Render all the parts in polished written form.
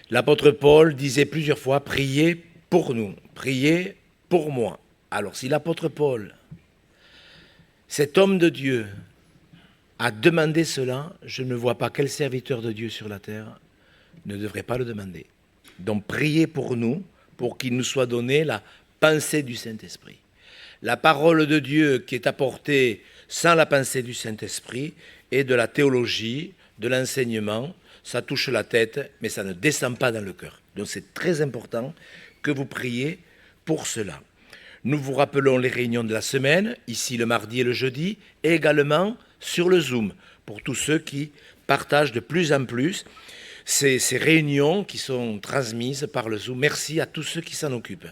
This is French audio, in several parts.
L'apôtre Paul disait plusieurs fois, priez pour nous, priez pour moi. Alors si l'apôtre Paul, cet homme de Dieu, a demandé cela, je ne vois pas quel serviteur de Dieu sur la terre ne devrait pas le demander. Donc priez pour nous, pour qu'il nous soit donné la pensée du Saint-Esprit. La parole de Dieu qui est apportée sans la pensée du Saint-Esprit est de la théologie, de l'enseignement, ça touche la tête, mais ça ne descend pas dans le cœur. Donc c'est très important que vous priez pour cela. Nous vous rappelons les réunions de la semaine, ici le mardi et le jeudi, et également sur le Zoom, pour tous ceux qui partagent de plus en plus ces réunions qui sont transmises par le Zoom. Merci à tous ceux qui s'en occupent,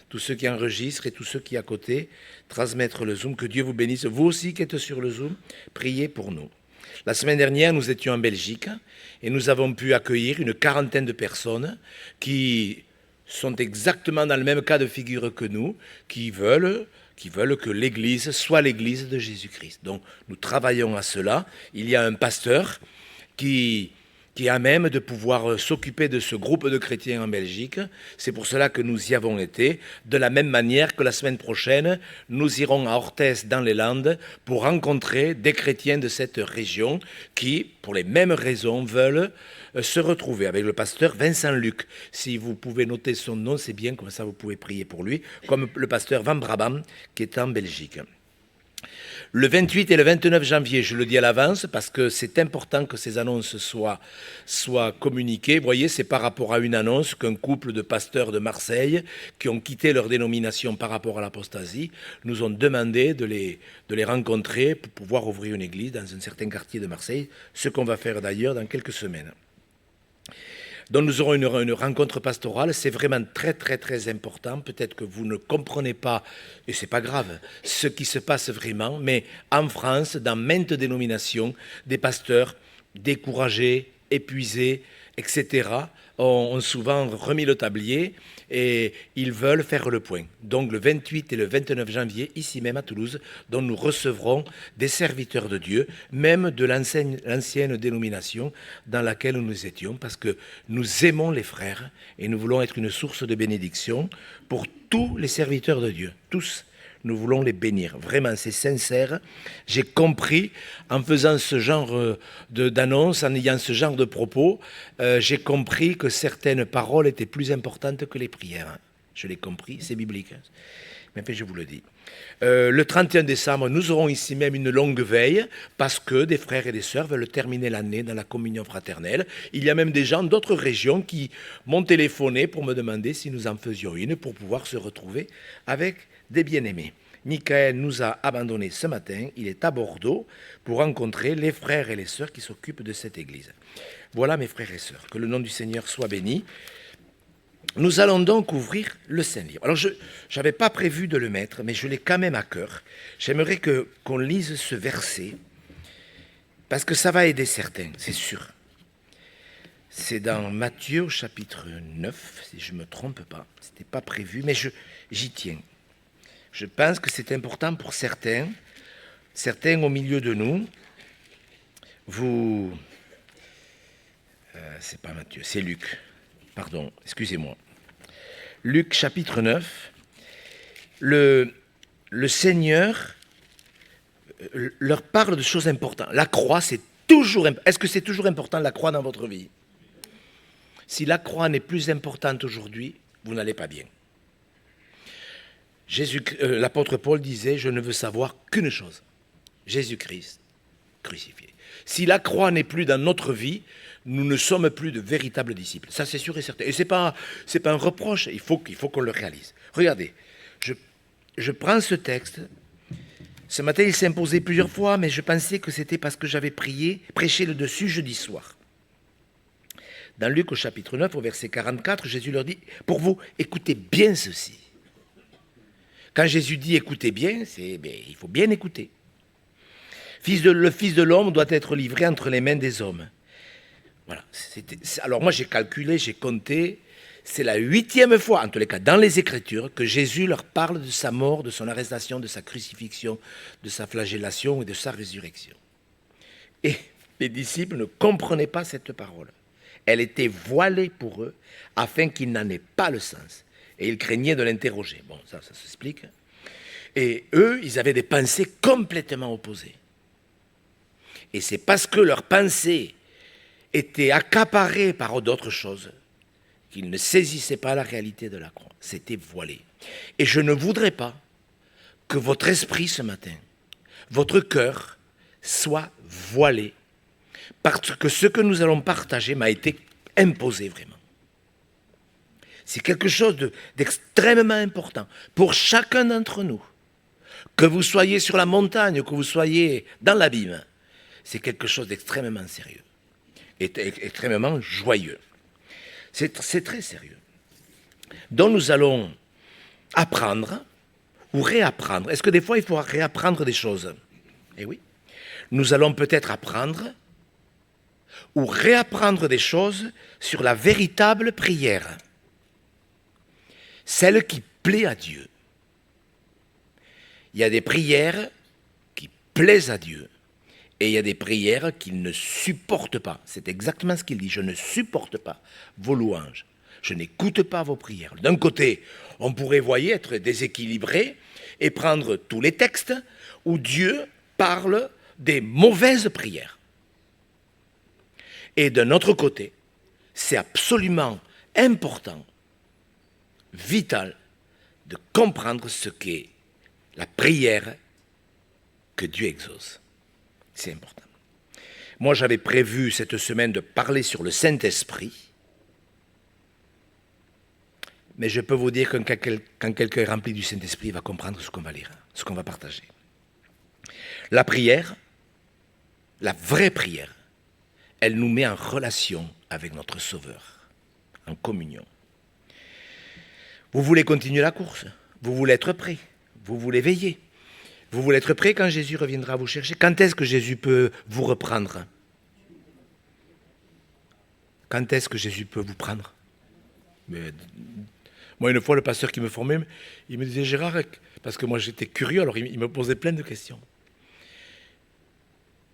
tous ceux qui enregistrent et tous ceux qui, à côté, transmettent le Zoom. Que Dieu vous bénisse. Vous aussi qui êtes sur le Zoom, priez pour nous. La semaine dernière, nous étions en Belgique et nous avons pu accueillir une quarantaine de personnes qui sont exactement dans le même cas de figure que nous, qui veulent que l'Église soit l'Église de Jésus-Christ. Donc nous travaillons à cela. Il y a un pasteur qui est à même de pouvoir s'occuper de ce groupe de chrétiens en Belgique. C'est pour cela que nous y avons été, de la même manière que la semaine prochaine, nous irons à Orthez dans les Landes pour rencontrer des chrétiens de cette région qui, pour les mêmes raisons, veulent se retrouver avec le pasteur Vincent Luc. Si vous pouvez noter son nom, c'est bien, comme ça vous pouvez prier pour lui, comme le pasteur Van Brabant qui est en Belgique. Le 28 et le 29 janvier, je le dis à l'avance parce que c'est important que ces annonces soient communiquées. Vous voyez, c'est par rapport à une annonce qu'un couple de pasteurs de Marseille qui ont quitté leur dénomination par rapport à l'apostasie nous ont demandé de les rencontrer pour pouvoir ouvrir une église dans un certain quartier de Marseille, ce qu'on va faire d'ailleurs dans quelques semaines. Donc nous aurons une rencontre pastorale, c'est vraiment très très très important, peut-être que vous ne comprenez pas, et c'est pas grave, ce qui se passe vraiment, mais en France, dans maintes dénominations, des pasteurs découragés, épuisés, etc., ont souvent remis le tablier et ils veulent faire le point. Donc le 28 et le 29 janvier, ici même à Toulouse, dont nous recevrons des serviteurs de Dieu, même de l'ancienne dénomination dans laquelle nous étions, parce que nous aimons les frères et nous voulons être une source de bénédiction pour tous les serviteurs de Dieu, tous. Nous voulons les bénir. Vraiment, c'est sincère. J'ai compris, en faisant ce genre d'annonce, en ayant ce genre de propos, j'ai compris que certaines paroles étaient plus importantes que les prières. Je l'ai compris, c'est biblique. Mais je vous le dis. Le 31 décembre, nous aurons ici même une longue veille parce que des frères et des sœurs veulent terminer l'année dans la communion fraternelle. Il y a même des gens d'autres régions qui m'ont téléphoné pour me demander si nous en faisions une pour pouvoir se retrouver avec des bien-aimés. Michael nous a abandonnés ce matin, il est à Bordeaux pour rencontrer les frères et les sœurs qui s'occupent de cette église. Voilà mes frères et sœurs, que le nom du Seigneur soit béni. Nous allons donc ouvrir le Saint-Livre. Alors je n'avais pas prévu de le mettre, mais je l'ai quand même à cœur. J'aimerais qu'on lise ce verset, parce que ça va aider certains, c'est sûr. C'est dans Matthieu chapitre 9, si je ne me trompe pas. Ce n'était pas prévu, mais j'y tiens. Je pense que c'est important pour certains au milieu de nous. C'est pas Matthieu, c'est Luc. Pardon, excusez-moi. Luc chapitre 9. Le Seigneur leur parle de choses importantes. La croix, c'est toujours important. Est-ce que c'est toujours important la croix dans votre vie? Si la croix n'est plus importante aujourd'hui, vous n'allez pas bien. L'apôtre Paul disait, je ne veux savoir qu'une chose, Jésus-Christ crucifié. Si la croix n'est plus dans notre vie, nous ne sommes plus de véritables disciples. Ça, c'est sûr et certain. Et ce n'est pas un reproche, il faut qu'on le réalise. Regardez, je prends ce texte. Ce matin, il s'est imposé plusieurs fois, mais je pensais que c'était parce que j'avais prêché le dessus jeudi soir. Dans Luc au chapitre 9, au verset 44, Jésus leur dit, pour vous, écoutez bien ceci. Quand Jésus dit écoutez bien, il faut bien écouter. Le Fils de l'homme doit être livré entre les mains des hommes. Voilà. Alors moi j'ai calculé, j'ai compté, c'est la 8e fois, en tous les cas dans les Écritures, que Jésus leur parle de sa mort, de son arrestation, de sa crucifixion, de sa flagellation et de sa résurrection. Et les disciples ne comprenaient pas cette parole. Elle était voilée pour eux, afin qu'ils n'en aient pas le sens. Et ils craignaient de l'interroger. Bon, ça s'explique. Et eux, ils avaient des pensées complètement opposées. Et c'est parce que leurs pensées étaient accaparées par d'autres choses qu'ils ne saisissaient pas la réalité de la croix. C'était voilé. Et je ne voudrais pas que votre esprit ce matin, votre cœur, soit voilé, parce que ce que nous allons partager m'a été imposé vraiment. C'est quelque chose d'extrêmement important pour chacun d'entre nous. Que vous soyez sur la montagne, que vous soyez dans l'abîme, c'est quelque chose d'extrêmement sérieux et extrêmement joyeux. C'est très sérieux. Donc nous allons apprendre ou réapprendre. Est-ce que des fois il faut réapprendre des choses? Eh oui. Nous allons peut-être apprendre ou réapprendre des choses sur la véritable prière. Celle qui plaît à Dieu. Il y a des prières qui plaisent à Dieu et il y a des prières qu'il ne supporte pas. C'est exactement ce qu'il dit. Je ne supporte pas vos louanges. Je n'écoute pas vos prières. D'un côté, on pourrait, voyez, être déséquilibré et prendre tous les textes où Dieu parle des mauvaises prières. Et d'un autre côté, c'est absolument important, vital, de comprendre ce qu'est la prière que Dieu exauce. C'est important. Moi, j'avais prévu cette semaine de parler sur le Saint-Esprit, mais je peux vous dire que quand quelqu'un est rempli du Saint-Esprit, il va comprendre ce qu'on va lire, ce qu'on va partager. La prière, la vraie prière, elle nous met en relation avec notre Sauveur, en communion. Vous voulez continuer la course, vous voulez être prêt, vous voulez veiller, vous voulez être prêt quand Jésus reviendra vous chercher. Quand est-ce que Jésus peut vous reprendre? Quand est-ce que Jésus peut vous prendre? Mais, moi, une fois, le pasteur qui me formait, il me disait, Gérard, parce que moi j'étais curieux, alors il me posait plein de questions.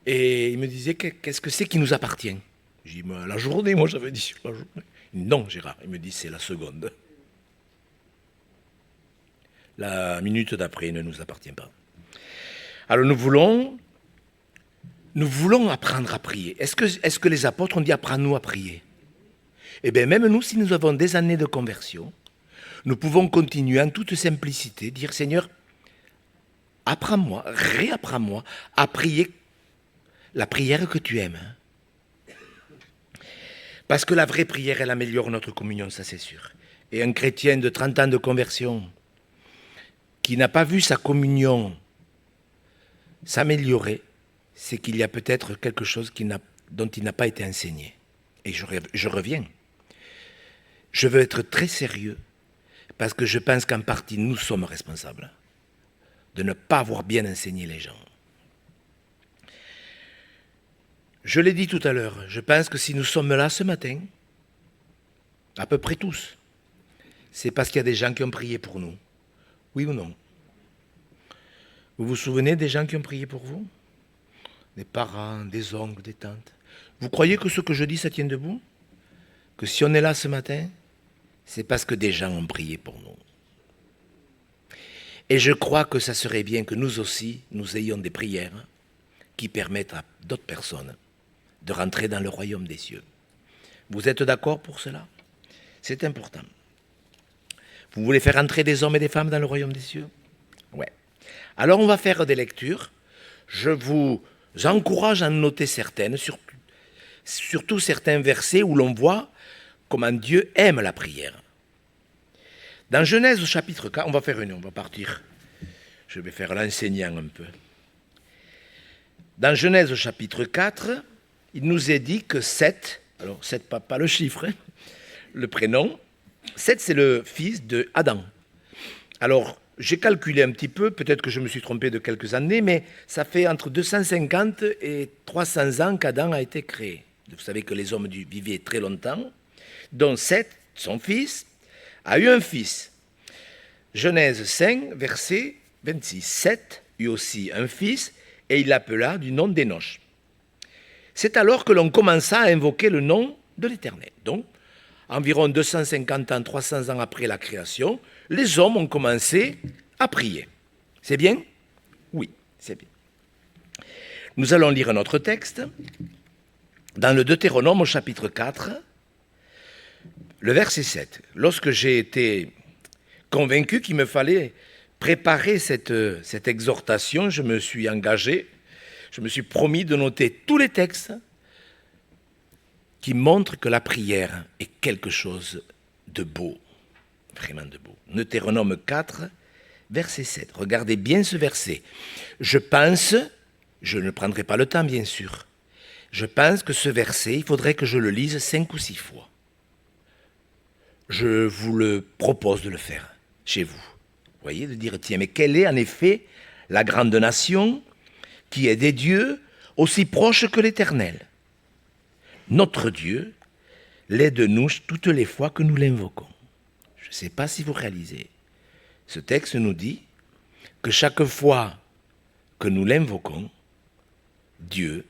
Et il me disait, qu'est-ce que c'est qui nous appartient? J'ai dit, la journée, moi j'avais dit, la journée. Non, Gérard, il me dit, c'est la seconde. La minute d'après ne nous appartient pas. Alors nous voulons apprendre à prier. Est-ce que les apôtres ont dit, apprends-nous à prier? Eh bien, même nous, si nous avons des années de conversion, nous pouvons continuer en toute simplicité, dire, Seigneur, apprends-moi, réapprends-moi à prier la prière que tu aimes. Parce que la vraie prière, elle améliore notre communion, ça c'est sûr. Et un chrétien de 30 ans de conversion, qui n'a pas vu sa communion s'améliorer, c'est qu'il y a peut-être quelque chose dont il n'a pas été enseigné. Et je reviens. Je veux être très sérieux, parce que je pense qu'en partie, nous sommes responsables de ne pas avoir bien enseigné les gens. Je l'ai dit tout à l'heure, je pense que si nous sommes là ce matin, à peu près tous, c'est parce qu'il y a des gens qui ont prié pour nous. Oui ou non? Vous vous souvenez des gens qui ont prié pour vous? Des parents, des oncles, des tantes. Vous croyez que ce que je dis, ça tient debout? Que si on est là ce matin, c'est parce que des gens ont prié pour nous. Et je crois que ça serait bien que nous aussi, nous ayons des prières qui permettent à d'autres personnes de rentrer dans le royaume des cieux. Vous êtes d'accord pour cela? C'est important. Vous voulez faire entrer des hommes et des femmes dans le royaume des cieux? Ouais. Alors on va faire des lectures. Je vous encourage à en noter certaines, surtout certains versets où l'on voit comment Dieu aime la prière. Dans Genèse au chapitre 4, on va faire on va partir. Je vais faire l'enseignant un peu. Dans Genèse au chapitre 4, il nous est dit que Seth, alors Seth, pas le chiffre, hein, le prénom, Seth c'est le fils de Adam. Alors, j'ai calculé un petit peu, peut-être que je me suis trompé de quelques années, mais ça fait entre 250 et 300 ans qu'Adam a été créé. Vous savez que les hommes vivaient très longtemps, dont Seth, son fils, a eu un fils. Genèse 5, verset 26. Seth eut aussi un fils, et il l'appela du nom d'Énoch. C'est alors que l'on commença à invoquer le nom de l'Éternel. Donc, environ 250 ans, 300 ans après la création, les hommes ont commencé à prier. C'est bien? Oui, c'est bien. Nous allons lire un autre texte, dans le Deutéronome au chapitre 4, le verset 7. Lorsque j'ai été convaincu qu'il me fallait préparer cette exhortation, je me suis engagé, je me suis promis de noter tous les textes qui montrent que la prière est quelque chose de beau, vraiment de beau. Deutéronome 4, verset 7. Regardez bien ce verset. Je pense, je ne prendrai pas le temps bien sûr, je pense que ce verset, il faudrait que je le lise 5 ou 6 fois. Je vous le propose de le faire chez vous. Vous voyez, de dire, tiens, mais quelle est en effet la grande nation qui est des dieux aussi proches que l'Éternel? Notre Dieu l'est de nous toutes les fois que nous l'invoquons. Je ne sais pas si vous réalisez. Ce texte nous dit que chaque fois que nous l'invoquons, Dieu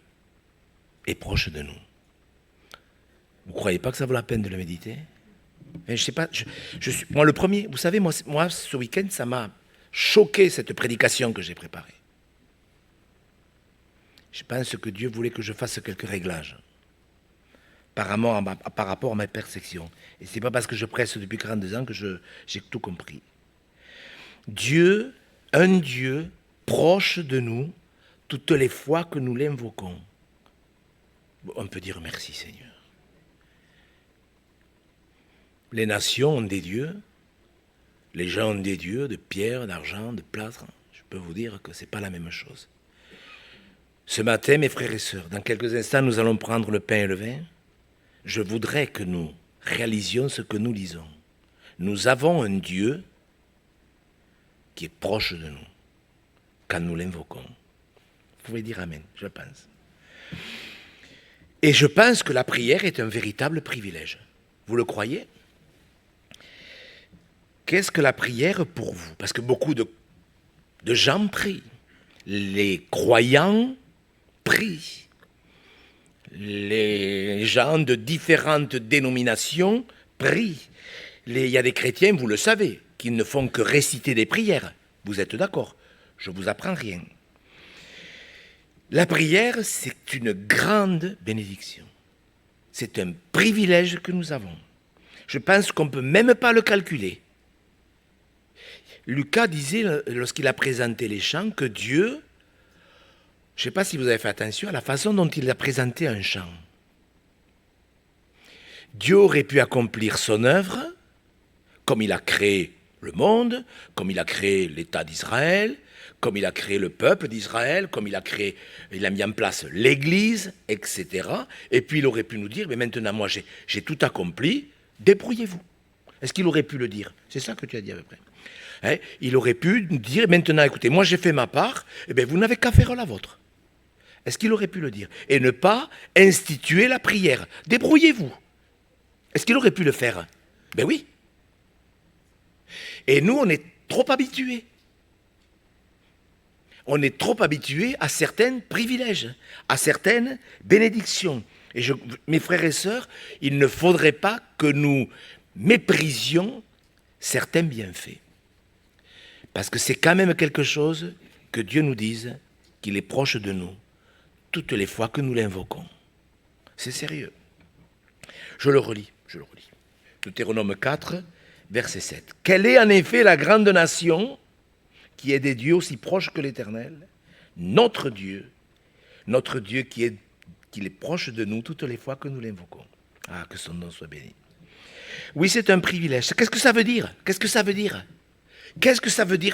est proche de nous. Vous ne croyez pas que ça vaut la peine de le méditer? Mais je sais pas, je suis, moi le premier, vous savez, moi ce week-end, ça m'a choqué cette prédication que j'ai préparée. Je pense que Dieu voulait que je fasse quelques réglages par rapport à ma perception. Et ce n'est pas parce que je presse depuis 42 ans que j'ai tout compris. Dieu, un Dieu proche de nous, toutes les fois que nous l'invoquons. On peut dire merci Seigneur. Les nations ont des dieux, les gens ont des dieux de pierre, d'argent, de plâtre. Je peux vous dire que ce n'est pas la même chose. Ce matin, mes frères et sœurs, dans quelques instants, nous allons prendre le pain et le vin. Je voudrais que nous réalisions ce que nous lisons. Nous avons un Dieu qui est proche de nous quand nous l'invoquons. Vous pouvez dire Amen, je pense. Et je pense que la prière est un véritable privilège. Vous le croyez ? Qu'est-ce que la prière pour vous? Parce que beaucoup de gens prient. Les croyants prient. Les gens de différentes dénominations prient. Il y a des chrétiens, vous le savez, qui ne font que réciter des prières. Vous êtes d'accord? Je ne vous apprends rien. La prière, c'est une grande bénédiction. C'est un privilège que nous avons. Je pense qu'on ne peut même pas le calculer. Lucas disait, lorsqu'il a présenté les chants, que Dieu, je ne sais pas si vous avez fait attention à la façon dont il a présenté un chant. Dieu aurait pu accomplir son œuvre, comme il a créé le monde, comme il a créé l'État d'Israël, comme il a créé le peuple d'Israël, comme il a mis en place l'Église, etc. Et puis il aurait pu nous dire, mais maintenant moi j'ai tout accompli, débrouillez-vous. Est-ce qu'il aurait pu le dire? C'est ça que tu as dit à peu près. Hein? Il aurait pu nous dire, maintenant écoutez, moi j'ai fait ma part, eh bien vous n'avez qu'à faire la vôtre. Est-ce qu'il aurait pu le dire? Et ne pas instituer la prière. Débrouillez-vous. Est-ce qu'il aurait pu le faire? Ben oui. Et nous, on est trop habitués. On est trop habitués à certains privilèges, à certaines bénédictions. Et mes frères et sœurs, il ne faudrait pas que nous méprisions certains bienfaits. Parce que c'est quand même quelque chose que Dieu nous dise qu'il est proche de nous toutes les fois que nous l'invoquons. C'est sérieux. Je le relis. Deutéronome 4, verset 7. Quelle est en effet la grande nation qui est des dieux aussi proches que l'Éternel? Notre Dieu qui est proche de nous toutes les fois que nous l'invoquons. Ah, que son nom soit béni. Oui, c'est un privilège. Qu'est-ce que ça veut dire? Qu'est-ce que ça veut dire?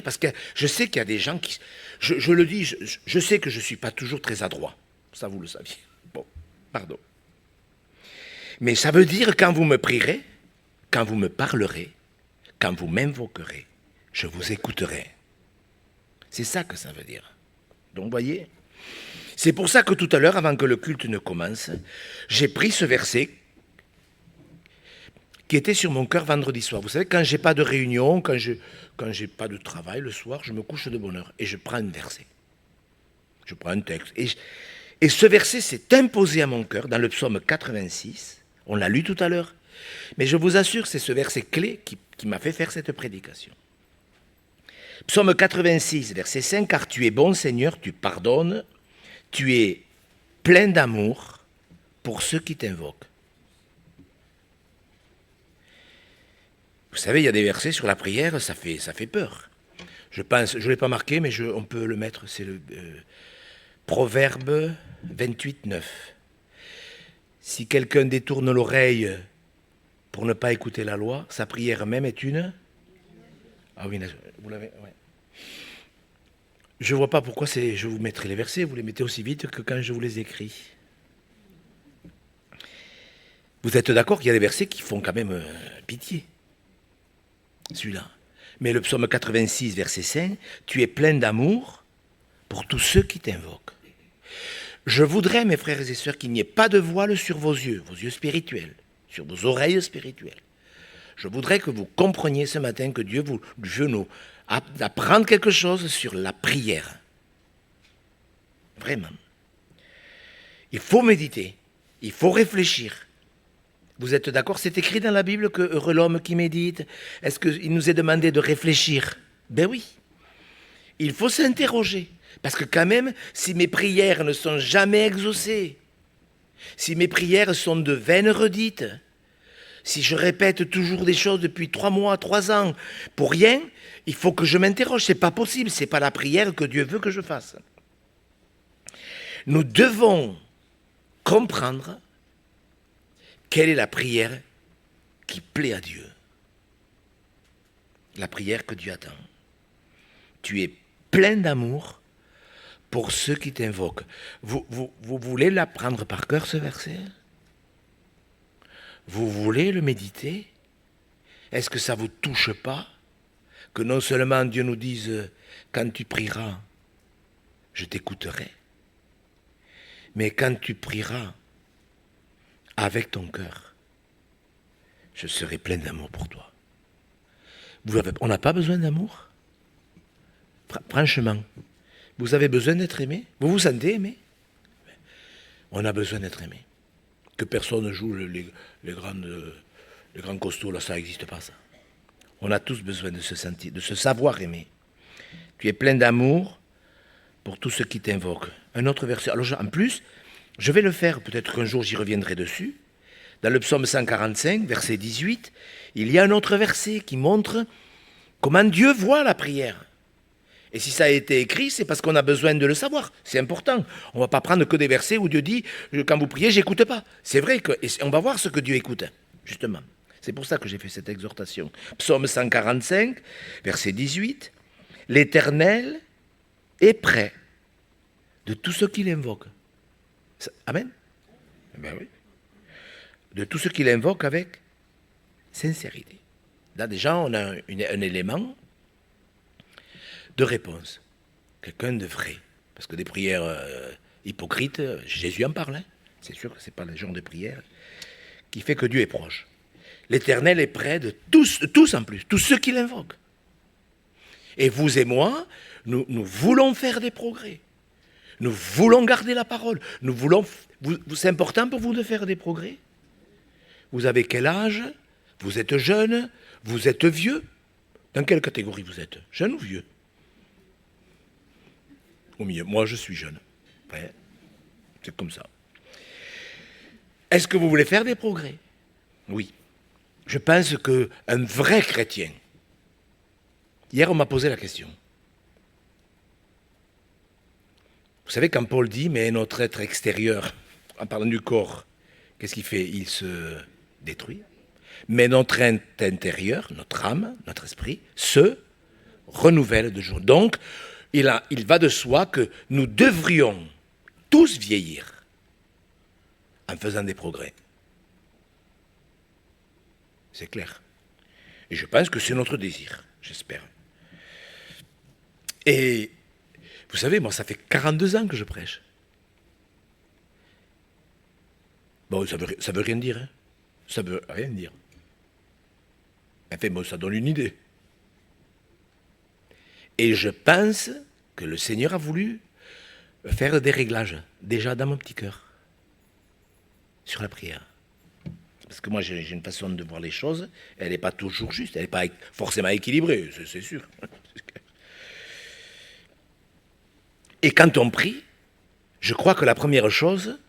Parce que je sais qu'il y a des gens qui... Je le dis, je sais que je ne suis pas toujours très adroit. Ça, vous le saviez. Bon, pardon. Mais ça veut dire quand vous me prierez, quand vous me parlerez, quand vous m'invoquerez, je vous écouterai. C'est ça que ça veut dire. Donc, voyez, c'est pour ça que tout à l'heure, avant que le culte ne commence, j'ai pris ce verset qui était sur mon cœur vendredi soir. Vous savez, quand j'ai pas de réunion, quand j'ai pas de travail le soir, je me couche de bonne heure et je prends un verset. Je prends un texte. Et ce verset s'est imposé à mon cœur dans le psaume 86. On l'a lu tout à l'heure. Mais je vous assure, c'est ce verset clé qui m'a fait faire cette prédication. Psaume 86, verset 5, « Car tu es bon, Seigneur, tu pardonnes, tu es plein d'amour pour ceux qui t'invoquent. » Vous savez, il y a des versets sur la prière, ça fait peur. Je pense, je ne l'ai pas marqué, mais on peut le mettre, c'est le Proverbe 28, 9. Si quelqu'un détourne l'oreille pour ne pas écouter la loi, sa prière même est une... Ah oui, vous l'avez... Ouais. Je ne vois pas pourquoi je vous mettrai les versets, vous les mettez aussi vite que quand je vous les écris. Vous êtes d'accord qu'il y a des versets qui font quand même pitié. Celui-là. Mais le psaume 86, verset 5, « Tu es plein d'amour pour tous ceux qui t'invoquent. » Je voudrais, mes frères et sœurs, qu'il n'y ait pas de voile sur vos yeux spirituels, sur vos oreilles spirituelles. Je voudrais que vous compreniez ce matin que Dieu veut nous apprendre quelque chose sur la prière. Vraiment. Il faut méditer, il faut réfléchir. Vous êtes d'accord? C'est écrit dans la Bible que heureux l'homme qui médite. Est-ce qu'il nous est demandé de réfléchir? Ben oui. Il faut s'interroger. Parce que quand même, si mes prières ne sont jamais exaucées, si mes prières sont de vaines redites, si je répète toujours des choses depuis 3 mois, 3 ans, pour rien, il faut que je m'interroge. C'est pas possible, c'est pas la prière que Dieu veut que je fasse. Nous devons comprendre quelle est la prière qui plaît à Dieu. La prière que Dieu attend. Tu es plein d'amour pour ceux qui t'invoquent. Vous voulez l'apprendre par cœur, ce verset? Vous voulez le méditer? Est-ce que ça ne vous touche pas que non seulement Dieu nous dise « Quand tu prieras, je t'écouterai », mais quand tu prieras avec ton cœur, je serai plein d'amour pour toi. On n'a pas besoin d'amour? Franchement, vous avez besoin d'être aimé? Vous vous sentez aimé? On a besoin d'être aimé. Que personne joue les grands costauds, là, ça n'existe pas, ça. On a tous besoin de se sentir, de se savoir aimé. Tu es plein d'amour pour tous ceux qui t'invoquent. Un autre verset. Alors, en plus, je vais le faire, peut-être qu'un jour j'y reviendrai dessus. Dans le psaume 145, verset 18, il y a un autre verset qui montre comment Dieu voit la prière. Et si ça a été écrit, c'est parce qu'on a besoin de le savoir. C'est important. On ne va pas prendre que des versets où Dieu dit « Quand vous priez, j'écoute pas ». C'est vrai qu'on va voir ce que Dieu écoute, justement. C'est pour ça que j'ai fait cette exhortation. Psaume 145, verset 18. « L'Éternel est près de tous ceux qui l'invoquent. » Amen. Ben oui. De tous ceux qui l'invoquent avec sincérité. Là, déjà, on a un élément de réponse. Quelqu'un de vrai. Parce que des prières hypocrites, Jésus en parle. Hein. C'est sûr que ce n'est pas le genre de prière qui fait que Dieu est proche. L'Éternel est près de tous en plus, tous ceux qui l'invoquent. Et vous et moi, nous voulons faire des progrès. Nous voulons garder la parole. C'est important pour vous de faire des progrès? Vous avez quel âge? Vous êtes jeune? Vous êtes vieux? Dans quelle catégorie vous êtes? Jeune ou vieux? Au milieu. Moi, je suis jeune. Ouais. C'est comme ça. Est-ce que vous voulez faire des progrès? Oui. Je pense qu'un vrai chrétien... Hier, on m'a posé la question. Vous savez, quand Paul dit « Mais notre être extérieur, en parlant du corps, qu'est-ce qu'il fait? Il se détruit. Mais notre être intérieur, notre âme, notre esprit, se renouvelle de jour. Donc, il va de soi que nous devrions tous vieillir en faisant des progrès. C'est clair. Et je pense que c'est notre désir, j'espère. Et vous savez, moi, ça fait 42 ans que je prêche. Bon, ça veut rien dire. Hein. Ça veut rien dire. Enfin, bon, ça donne une idée. Et je pense que le Seigneur a voulu faire des réglages, déjà dans mon petit cœur, sur la prière. Parce que moi, j'ai une façon de voir les choses, elle n'est pas toujours juste, elle n'est pas forcément équilibrée, c'est sûr. Et quand on prie, je crois que la première chose,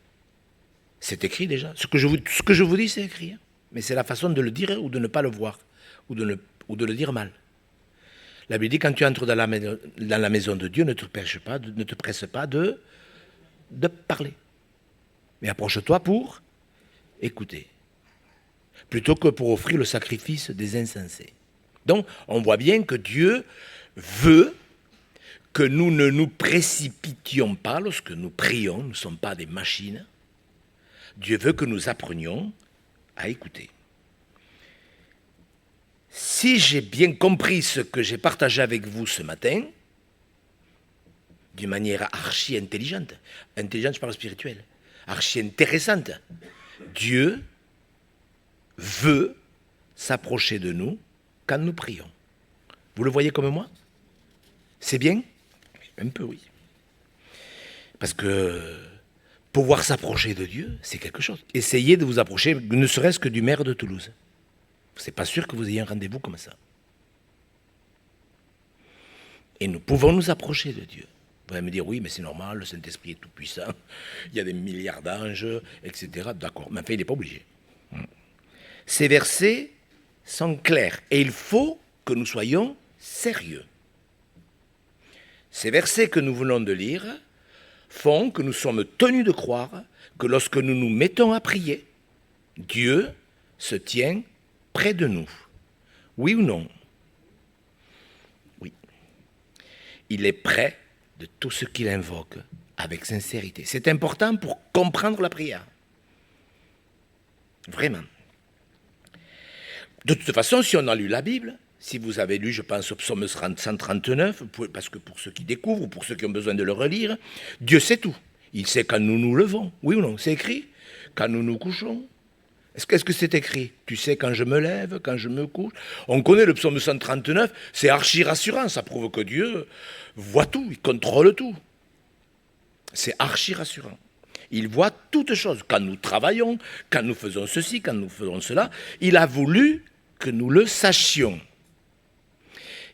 c'est écrit déjà. Ce que je vous dis, c'est écrit. Hein. Mais c'est la façon de le dire ou de ne pas le voir, ou de le dire mal. La Bible dit, quand tu entres dans la maison de Dieu, ne te presse pas de parler. Mais approche-toi pour écouter. Plutôt que pour offrir le sacrifice des insensés. Donc, on voit bien que Dieu veut que nous ne nous précipitions pas lorsque nous prions, nous ne sommes pas des machines. Dieu veut que nous apprenions à écouter. Si j'ai bien compris ce que j'ai partagé avec vous ce matin, d'une manière archi intelligente, je parle spirituelle, archi intéressante, Dieu veut s'approcher de nous quand nous prions. Vous le voyez comme moi? C'est bien? Un peu, oui. Parce que pouvoir s'approcher de Dieu, c'est quelque chose. Essayez de vous approcher, ne serait-ce que du maire de Toulouse. C'est pas sûr que vous ayez un rendez-vous comme ça. Et nous pouvons nous approcher de Dieu. Vous allez me dire, oui, mais c'est normal, le Saint-Esprit est tout-puissant, il y a des milliards d'anges, etc. D'accord, mais enfin, il n'est pas obligé. Ces versets sont clairs et il faut que nous soyons sérieux. Ces versets que nous venons de lire font que nous sommes tenus de croire que lorsque nous nous mettons à prier, Dieu se tient près de nous. Oui ou non? Oui. Il est près de tout ce qu'il invoque avec sincérité. C'est important pour comprendre la prière. Vraiment. De toute façon, si on a lu la Bible, si vous avez lu, je pense, au psaume 139, parce que pour ceux qui découvrent ou pour ceux qui ont besoin de le relire, Dieu sait tout. Il sait quand nous nous levons. Oui ou non? C'est écrit. Quand nous nous couchons. Est-ce que c'est écrit? Tu sais quand je me lève, quand je me couche. On connaît le psaume 139, c'est archi rassurant. Ça prouve que Dieu voit tout, il contrôle tout. C'est archi rassurant. Il voit toutes choses. Quand nous travaillons, quand nous faisons ceci, quand nous faisons cela, il a voulu que nous le sachions.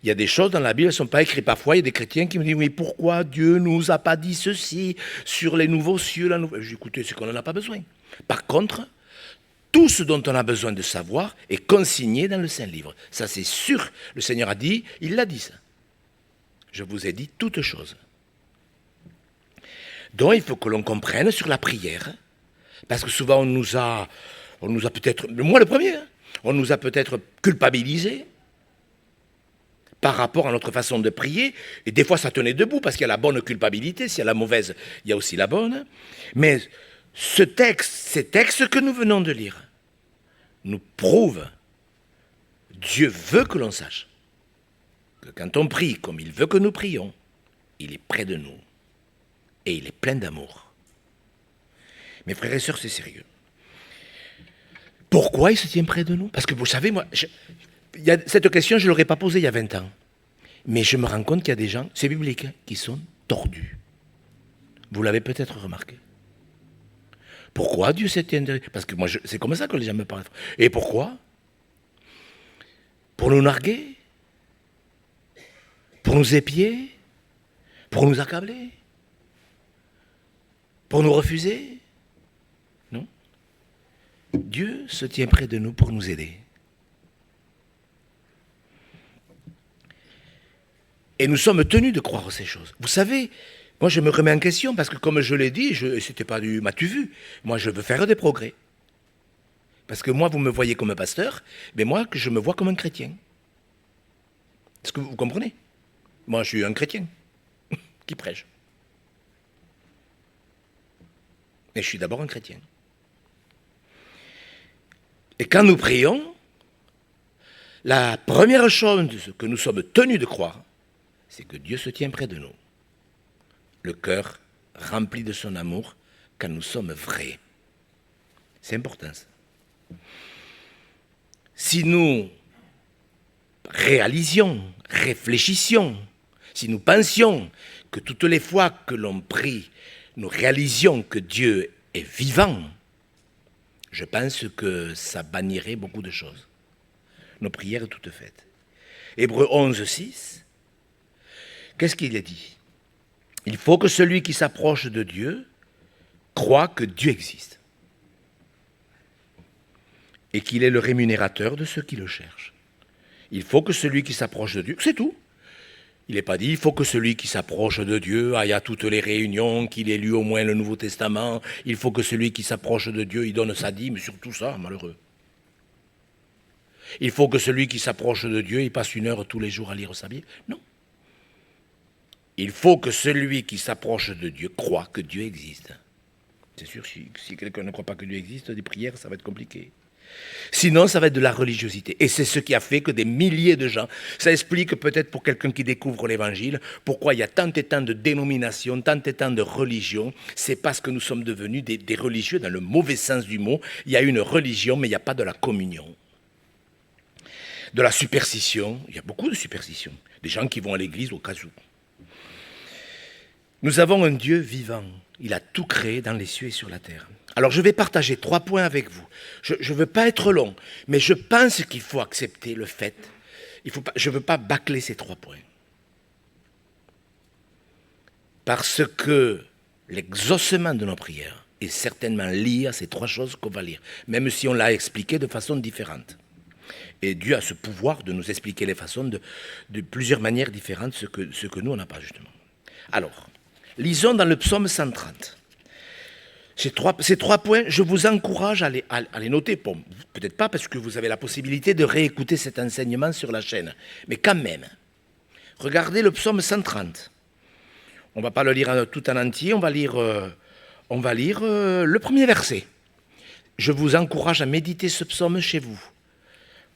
Il y a des choses dans la Bible, elles ne sont pas écrites. Parfois, il y a des chrétiens qui me disent, oui, pourquoi Dieu ne nous a pas dit ceci sur les nouveaux cieux, la nouvelle... J'ai écouté, c'est qu'on n'en a pas besoin. Par contre, tout ce dont on a besoin de savoir est consigné dans le Saint-Livre. Ça, c'est sûr. Le Seigneur a dit, il l'a dit ça. Je vous ai dit toutes choses. Donc, il faut que l'on comprenne sur la prière, parce que souvent, on nous a peut-être, moi le premier, on nous a peut-être culpabilisés par rapport à notre façon de prier, et des fois, ça tenait debout, parce qu'il y a la bonne culpabilité, s'il y a la mauvaise, il y a aussi la bonne, mais ces textes que nous venons de lire nous prouvent, Dieu veut que l'on sache que quand on prie comme il veut que nous prions, il est près de nous et il est plein d'amour. Mes frères et sœurs, c'est sérieux. Pourquoi il se tient près de nous? Parce que vous savez, moi, cette question, je ne l'aurais pas posée il y a 20 ans. Mais je me rends compte qu'il y a des gens, c'est biblique, qui sont tordus. Vous l'avez peut-être remarqué. Pourquoi Dieu s'est intéressé? Parce que moi, c'est comme ça que les gens me parlent. Et pourquoi? Pour nous narguer? Pour nous épier? Pour nous accabler? Pour nous refuser? Non. Dieu se tient près de nous pour nous aider. Et nous sommes tenus de croire ces choses. Vous savez, moi je me remets en question parce que comme je l'ai dit, c'était pas du m'as-tu vu, moi je veux faire des progrès. Parce que moi vous me voyez comme un pasteur, mais moi que je me vois comme un chrétien. Est-ce que vous comprenez? Moi je suis un chrétien qui prêche. Mais je suis d'abord un chrétien. Et quand nous prions, la première chose que nous sommes tenus de croire, c'est que Dieu se tient près de nous. Le cœur rempli de son amour quand nous sommes vrais. C'est important ça. Si nous réalisions, réfléchissions, si nous pensions que toutes les fois que l'on prie, nous réalisions que Dieu est vivant, Je pense que ça bannirait beaucoup de choses. Nos prières toutes faites. Hébreux 11, 6. Qu'est-ce qu'il a dit? Il faut que celui qui s'approche de Dieu croit que Dieu existe et qu'il est le rémunérateur de ceux qui le cherchent. Il faut que celui qui s'approche de Dieu, c'est tout. Il n'est pas dit, il faut que celui qui s'approche de Dieu aille à toutes les réunions, qu'il ait lu au moins le Nouveau Testament. Il faut que celui qui s'approche de Dieu, il donne sa dîme, surtout ça, malheureux. Il faut que celui qui s'approche de Dieu, il passe 1 heure tous les jours à lire sa Bible. Non. Il faut que celui qui s'approche de Dieu croit que Dieu existe. C'est sûr, si quelqu'un ne croit pas que Dieu existe, des prières, ça va être compliqué. Sinon, ça va être de la religiosité. Et c'est ce qui a fait que des milliers de gens, ça explique peut-être pour quelqu'un qui découvre l'Évangile, pourquoi il y a tant et tant de dénominations, tant et tant de religions. C'est parce que nous sommes devenus des religieux dans le mauvais sens du mot. Il y a une religion, mais il n'y a pas de la communion. De la superstition, il y a beaucoup de superstitions. Des gens qui vont à l'église au cas où. Nous avons un Dieu vivant. Il a tout créé dans les cieux et sur la terre. Alors je vais partager 3 points avec vous. Je ne veux pas être long, mais je pense qu'il faut accepter le fait. Je ne veux pas bâcler ces 3 points. Parce que l'exaucement de nos prières est certainement lié à ces 3 choses qu'on va lire, même si on l'a expliqué de façon différente. Et Dieu a ce pouvoir de nous expliquer les façons de plusieurs manières différentes, ce que nous, on n'a pas justement. Alors, lisons dans le psaume 130. Ces 3 points, je vous encourage à les noter. Bon, peut-être pas parce que vous avez la possibilité de réécouter cet enseignement sur la chaîne. Mais quand même, regardez le psaume 130. On ne va pas le lire tout en entier, on va lire le premier verset. Je vous encourage à méditer ce psaume chez vous,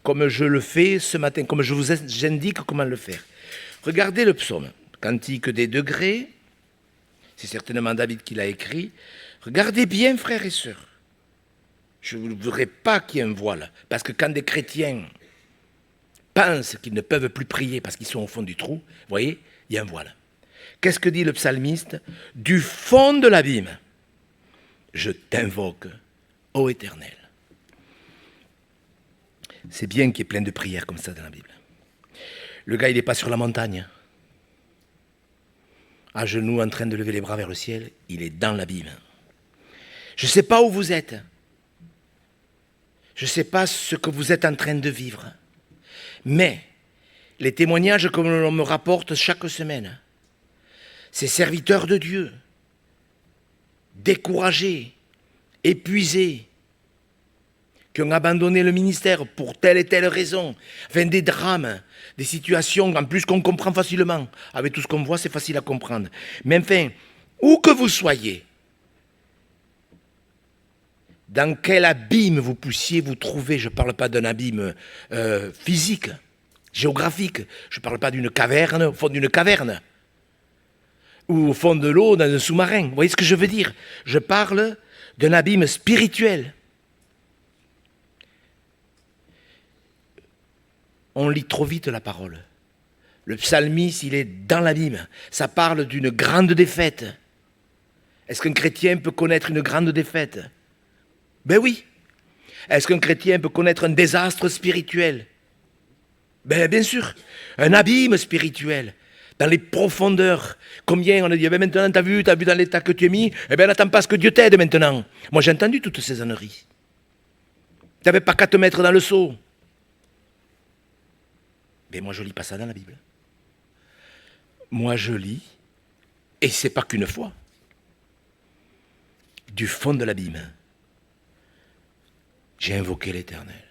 comme je le fais ce matin, comme j'indique comment le faire. Regardez le psaume, Cantique des degrés, c'est certainement David qui l'a écrit. Regardez bien, frères et sœurs. Je ne voudrais pas qu'il y ait un voile, parce que quand des chrétiens pensent qu'ils ne peuvent plus prier parce qu'ils sont au fond du trou, vous voyez, il y a un voile. Qu'est-ce que dit le psalmiste? Du fond de l'abîme, je t'invoque, ô Éternel. C'est bien qu'il y ait plein de prières comme ça dans la Bible. Le gars, il n'est pas sur la montagne, à genoux, en train de lever les bras vers le ciel, il est dans l'abîme. Je ne sais pas où vous êtes. Je ne sais pas ce que vous êtes en train de vivre. Mais les témoignages que l'on me rapporte chaque semaine, ces serviteurs de Dieu, découragés, épuisés, qui ont abandonné le ministère pour telle et telle raison, enfin des drames, des situations en plus qu'on comprend facilement. Avec tout ce qu'on voit, c'est facile à comprendre. Mais enfin, où que vous soyez, dans quel abîme vous puissiez vous trouver, je ne parle pas d'un abîme physique, géographique, je ne parle pas d'une caverne, au fond d'une caverne, ou au fond de l'eau, dans un sous-marin. Vous voyez ce que je veux dire? Je parle d'un abîme spirituel. On lit trop vite la parole. Le psalmiste, il est dans l'abîme. Ça parle d'une grande défaite. Est-ce qu'un chrétien peut connaître une grande défaite? Ben oui. Est-ce qu'un chrétien peut connaître un désastre spirituel? Ben bien sûr. Un abîme spirituel. Dans les profondeurs. Combien on a dit, ben maintenant t'as vu dans l'état que tu es mis, eh bien n'attends pas ce que Dieu t'aide maintenant. Moi j'ai entendu toutes ces âneries. Tu n'avais pas qu'à te mettre dans le seau. Mais moi, je ne lis pas ça dans la Bible. Moi, je lis, et ce n'est pas qu'une fois, du fond de l'abîme, j'ai invoqué l'Éternel.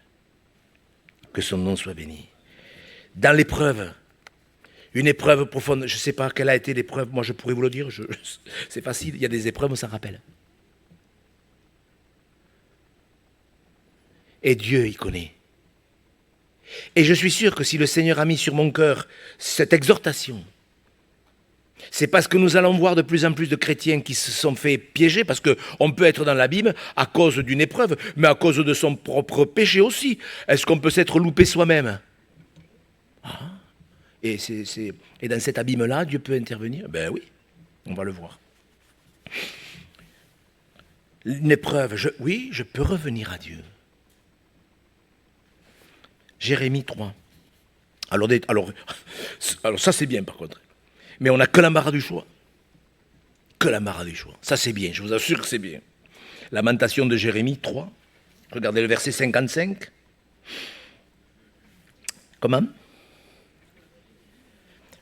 Que son nom soit béni. Dans l'épreuve, une épreuve profonde, je ne sais pas quelle a été l'épreuve, moi je pourrais vous le dire, c'est facile, il y a des épreuves, on s'en rappelle. Et Dieu, il connaît. Et je suis sûr que si le Seigneur a mis sur mon cœur cette exhortation, c'est parce que nous allons voir de plus en plus de chrétiens qui se sont fait piéger, parce qu'on peut être dans l'abîme à cause d'une épreuve, mais à cause de son propre péché aussi. Est-ce qu'on peut s'être loupé soi-même? Et dans cet abîme-là, Dieu peut intervenir? Ben oui, on va le voir. une épreuve. Oui, je peux revenir à Dieu. Jérémie 3. Alors ça c'est bien par contre. Mais on n'a que l'embarras du choix. Que l'embarras du choix. Ça c'est bien, je vous assure que c'est bien. Lamentation de Jérémie 3. Regardez le verset 55. Comment?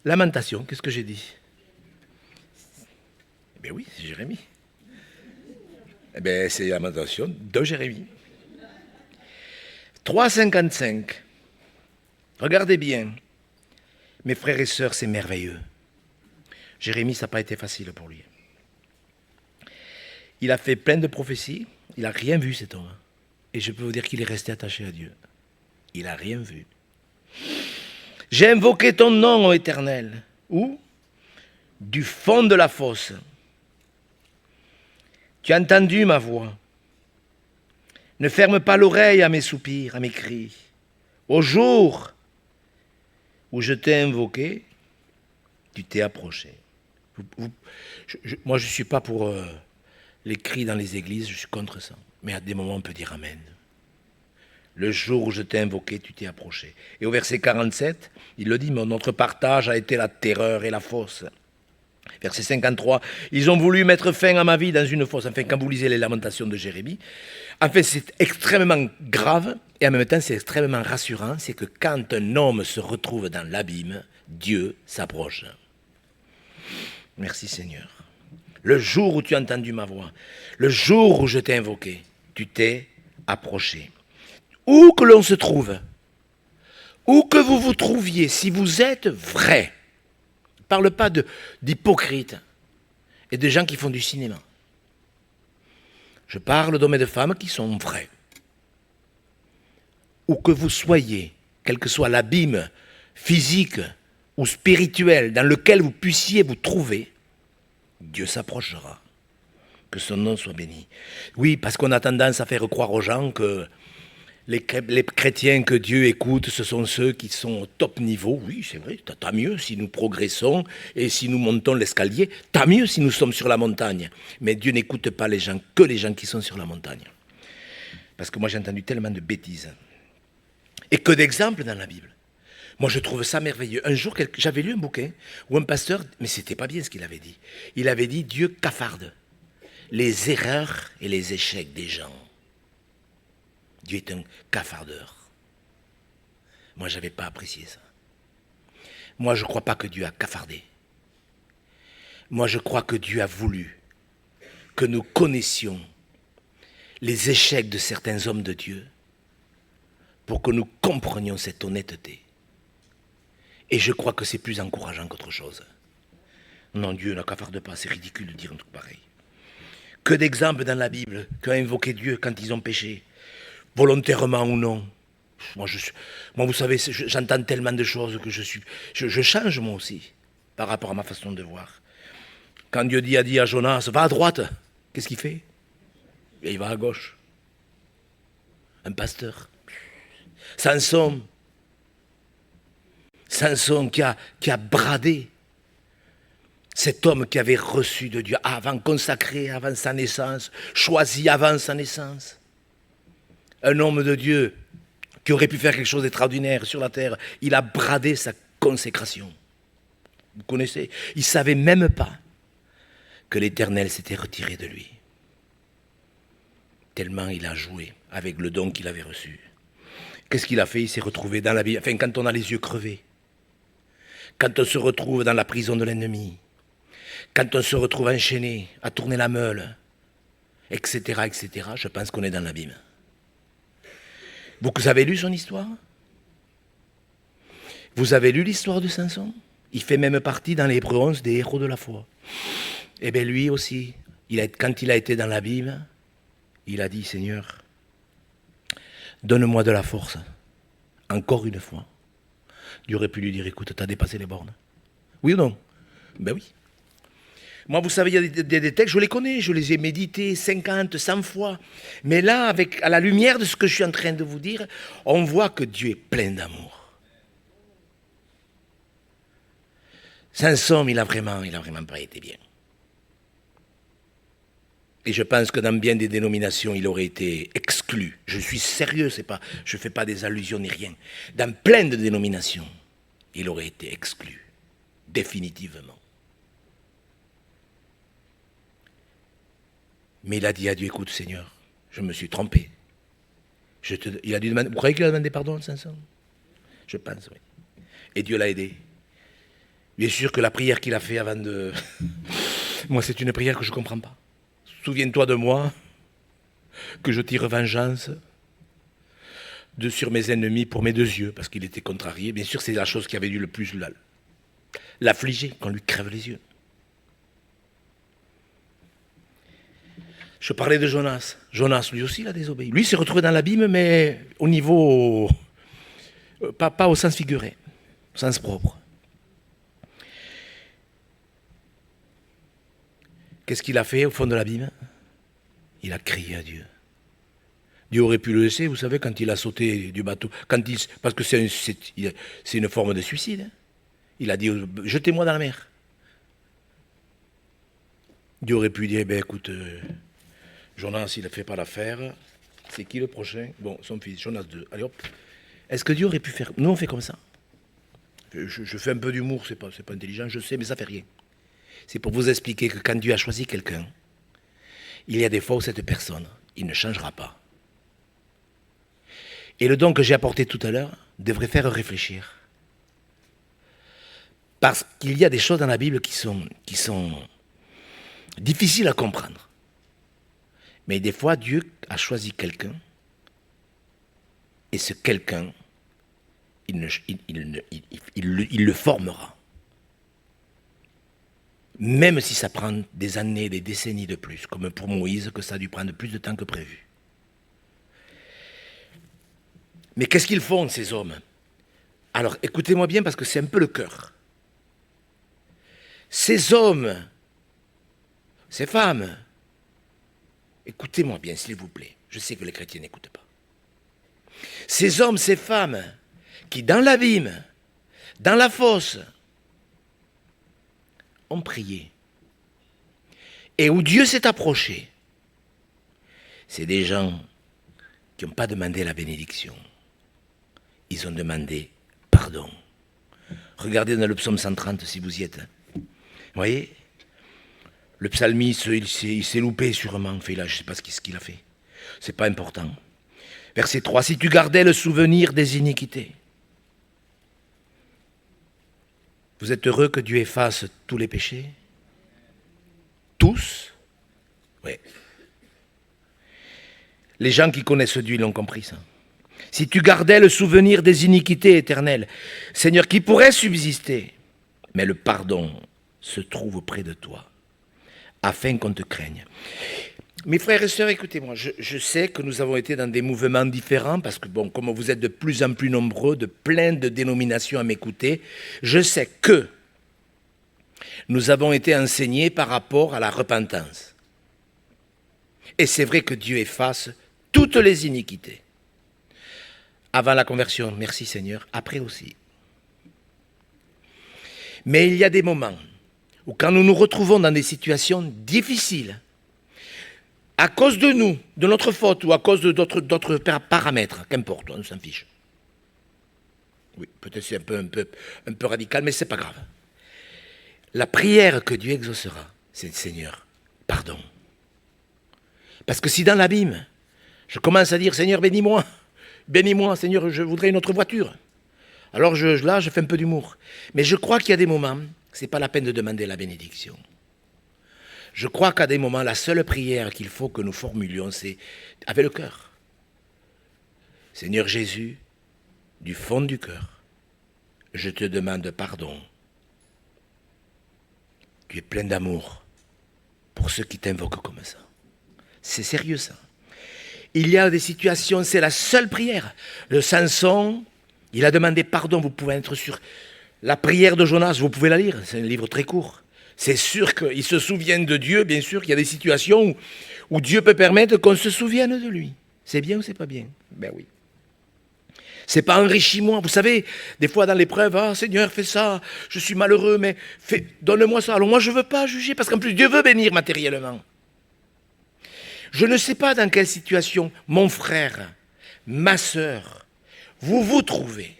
Lamentation, qu'est-ce que j'ai dit? Eh bien oui, c'est Jérémie. Eh bien c'est Lamentation de Jérémie. 3,55. Regardez bien. Mes frères et sœurs, c'est merveilleux. Jérémie, ça n'a pas été facile pour lui. Il a fait plein de prophéties. Il n'a rien vu, cet homme. Et je peux vous dire qu'il est resté attaché à Dieu. Il n'a rien vu. J'ai invoqué ton nom, ô Éternel. Où? Du fond de la fosse. Tu as entendu ma voix. Ne ferme pas l'oreille à mes soupirs, à mes cris. Au jour où je t'ai invoqué, tu t'es approché. Moi, je ne suis pas pour les cris dans les églises, je suis contre ça. Mais à des moments, on peut dire Amen. Le jour où je t'ai invoqué, tu t'es approché. Et au verset 47, il le dit, notre partage a été la terreur et la fosse. Verset 53, ils ont voulu mettre fin à ma vie dans une fosse. Enfin, quand vous lisez les lamentations de Jérémie, en fait, c'est extrêmement grave et en même temps, c'est extrêmement rassurant. C'est que quand un homme se retrouve dans l'abîme, Dieu s'approche. Merci Seigneur. Le jour où tu as entendu ma voix, le jour où je t'ai invoqué, tu t'es approché. Où que l'on se trouve, où que vous vous trouviez, si vous êtes vrai, je ne parle pas d'hypocrites et de gens qui font du cinéma. Je parle d'hommes et de femmes qui sont vrais. Où que vous soyez, quel que soit l'abîme physique ou spirituel dans lequel vous puissiez vous trouver, Dieu s'approchera. Que son nom soit béni. Oui, parce qu'on a tendance à faire croire aux gens que les chrétiens que Dieu écoute, ce sont ceux qui sont au top niveau. Oui, c'est vrai, tant mieux si nous progressons et si nous montons l'escalier. Tant mieux si nous sommes sur la montagne. Mais Dieu n'écoute pas les gens qui sont sur la montagne. Parce que moi, j'ai entendu tellement de bêtises. Et que d'exemples dans la Bible. Moi, je trouve ça merveilleux. Un jour, j'avais lu un bouquin où un pasteur, mais c'était pas bien ce qu'il avait dit. Il avait dit, Dieu cafarde les erreurs et les échecs des gens. Dieu est un cafardeur. Moi, je n'avais pas apprécié ça. Moi, je ne crois pas que Dieu a cafardé. Moi, je crois que Dieu a voulu que nous connaissions les échecs de certains hommes de Dieu pour que nous comprenions cette honnêteté. Et je crois que c'est plus encourageant qu'autre chose. Non, Dieu ne cafarde pas, c'est ridicule de dire un truc pareil. Que d'exemples dans la Bible qu'a invoqué Dieu quand ils ont péché, volontairement ou non. Moi, vous savez, j'entends tellement de choses que je change moi aussi par rapport à ma façon de voir. Quand Dieu a dit à Jonas, va à droite, qu'est-ce qu'il fait? Et il va à gauche. Un pasteur. Samson qui a bradé cet homme qui avait reçu de Dieu, consacré avant sa naissance, choisi avant sa naissance. Un homme de Dieu qui aurait pu faire quelque chose d'extraordinaire sur la terre, il a bradé sa consécration. Vous connaissez? Il ne savait même pas que l'Éternel s'était retiré de lui. Tellement il a joué avec le don qu'il avait reçu. Qu'est-ce qu'il a fait? Il s'est retrouvé dans la vie. Enfin, quand on a les yeux crevés, quand on se retrouve dans la prison de l'ennemi, quand on se retrouve enchaîné, à tourner la meule, etc., je pense qu'on est dans l'abîme. Vous avez lu son histoire? Vous avez lu l'histoire de Samson? Il fait même partie dans les Hébreux 11 des héros de la foi. Eh bien lui aussi, quand il a été dans l'abîme, il a dit, Seigneur, donne-moi de la force, encore une fois. Dieu aurait pu lui dire, écoute, tu as dépassé les bornes. Oui ou non? Ben oui. Moi, vous savez, il y a des textes, je les connais, je les ai médités 50, 100 fois. Mais là, à la lumière de ce que je suis en train de vous dire, on voit que Dieu est plein d'amour. Samson, il a vraiment pas été bien. Et je pense que dans bien des dénominations, il aurait été exclu. Je suis sérieux, je ne fais pas des allusions ni rien. Dans plein de dénominations, il aurait été exclu, définitivement. Mais il a dit à Dieu, écoute Seigneur, je me suis trompé. Il a dû demander, vous croyez qu'il a demandé pardon à Samson? Je pense, oui. Et Dieu l'a aidé. Bien sûr que la prière qu'il a fait avant de... Moi, c'est une prière que je ne comprends pas. Souviens-toi de moi, que je tire vengeance sur mes ennemis pour mes deux yeux, parce qu'il était contrarié. Bien sûr, c'est la chose qui avait dû le plus l'affliger, qu'on lui crève les yeux. Je parlais de Jonas. Jonas, lui aussi, il a désobéi. Lui, s'est retrouvé dans l'abîme, mais au niveau... Pas au sens figuré, au sens propre. Qu'est-ce qu'il a fait au fond de l'abîme? Il a crié à Dieu. Dieu aurait pu le laisser, vous savez, quand il a sauté du bateau. Parce que c'est une forme de suicide. Il a dit, jetez-moi dans la mer. Dieu aurait pu dire, écoute, Jonas, il ne fait pas l'affaire. C'est qui le prochain? Bon, son fils, Jonas 2. Allez hop. Est-ce que Dieu aurait pu faire... Nous, on fait comme ça. Je fais un peu d'humour, c'est pas intelligent, je sais, mais ça fait rien. C'est pour vous expliquer que quand Dieu a choisi quelqu'un, il y a des fois où cette personne, il ne changera pas. Et le don que j'ai apporté tout à l'heure devrait faire réfléchir. Parce qu'il y a des choses dans la Bible qui sont difficiles à comprendre. Mais des fois, Dieu a choisi quelqu'un, et ce quelqu'un, il le formera. Même si ça prend des années, des décennies de plus, comme pour Moïse, que ça a dû prendre plus de temps que prévu. Mais qu'est-ce qu'ils font, ces hommes? Alors, écoutez-moi bien, parce que c'est un peu le cœur. Ces hommes, ces femmes, écoutez-moi bien, s'il vous plaît. Je sais que les chrétiens n'écoutent pas. Ces hommes, ces femmes, qui dans l'abîme, dans la fosse, ont prié, et où Dieu s'est approché, c'est des gens qui n'ont pas demandé la bénédiction. Ils ont demandé pardon. Regardez dans le psaume 130 si vous y êtes. Vous voyez? Le psalmiste, il s'est loupé sûrement. Fait là, je ne sais pas ce qu'il a fait. Ce n'est pas important. Verset 3. Si tu gardais le souvenir des iniquités. Vous êtes heureux que Dieu efface tous les péchés? Tous? Oui. Les gens qui connaissent Dieu, ils l'ont compris ça. Si tu gardais le souvenir des iniquités éternelles, Seigneur, qui pourrait subsister, mais le pardon se trouve près de toi, afin qu'on te craigne. Mes frères et sœurs, écoutez-moi, je sais que nous avons été dans des mouvements différents, parce que, bon, comme vous êtes de plus en plus nombreux, de plein de dénominations à m'écouter, je sais que nous avons été enseignés par rapport à la repentance. Et c'est vrai que Dieu efface toutes les iniquités. Avant la conversion, merci Seigneur, après aussi. Mais il y a des moments où quand nous nous retrouvons dans des situations difficiles, à cause de nous, de notre faute ou à cause d'autres paramètres, qu'importe, on s'en fiche. Oui, peut-être c'est un peu radical, mais ce n'est pas grave. La prière que Dieu exaucera, c'est Seigneur, pardon. Parce que si dans l'abîme, je commence à dire Seigneur, bénis-moi, Seigneur, je voudrais une autre voiture. Alors là, je fais un peu d'humour. Mais je crois qu'il y a des moments, ce n'est pas la peine de demander la bénédiction. Je crois qu'à des moments, la seule prière qu'il faut que nous formulions, c'est avec le cœur. Seigneur Jésus, du fond du cœur, je te demande pardon. Tu es plein d'amour pour ceux qui t'invoquent comme ça. C'est sérieux ça. Il y a des situations, c'est la seule prière. Le Samson, il a demandé pardon, vous pouvez être sûr. La prière de Jonas, vous pouvez la lire, c'est un livre très court. C'est sûr qu'il se souviennent de Dieu, bien sûr, qu'il y a des situations où Dieu peut permettre qu'on se souvienne de lui. C'est bien ou c'est pas bien? Ben oui. C'est pas enrichis-moi. Vous savez, des fois dans l'épreuve, ah Seigneur, fais ça, je suis malheureux, mais donne-moi ça. Alors moi, je ne veux pas juger, parce qu'en plus, Dieu veut bénir matériellement. Je ne sais pas dans quelle situation mon frère, ma sœur, vous vous trouvez.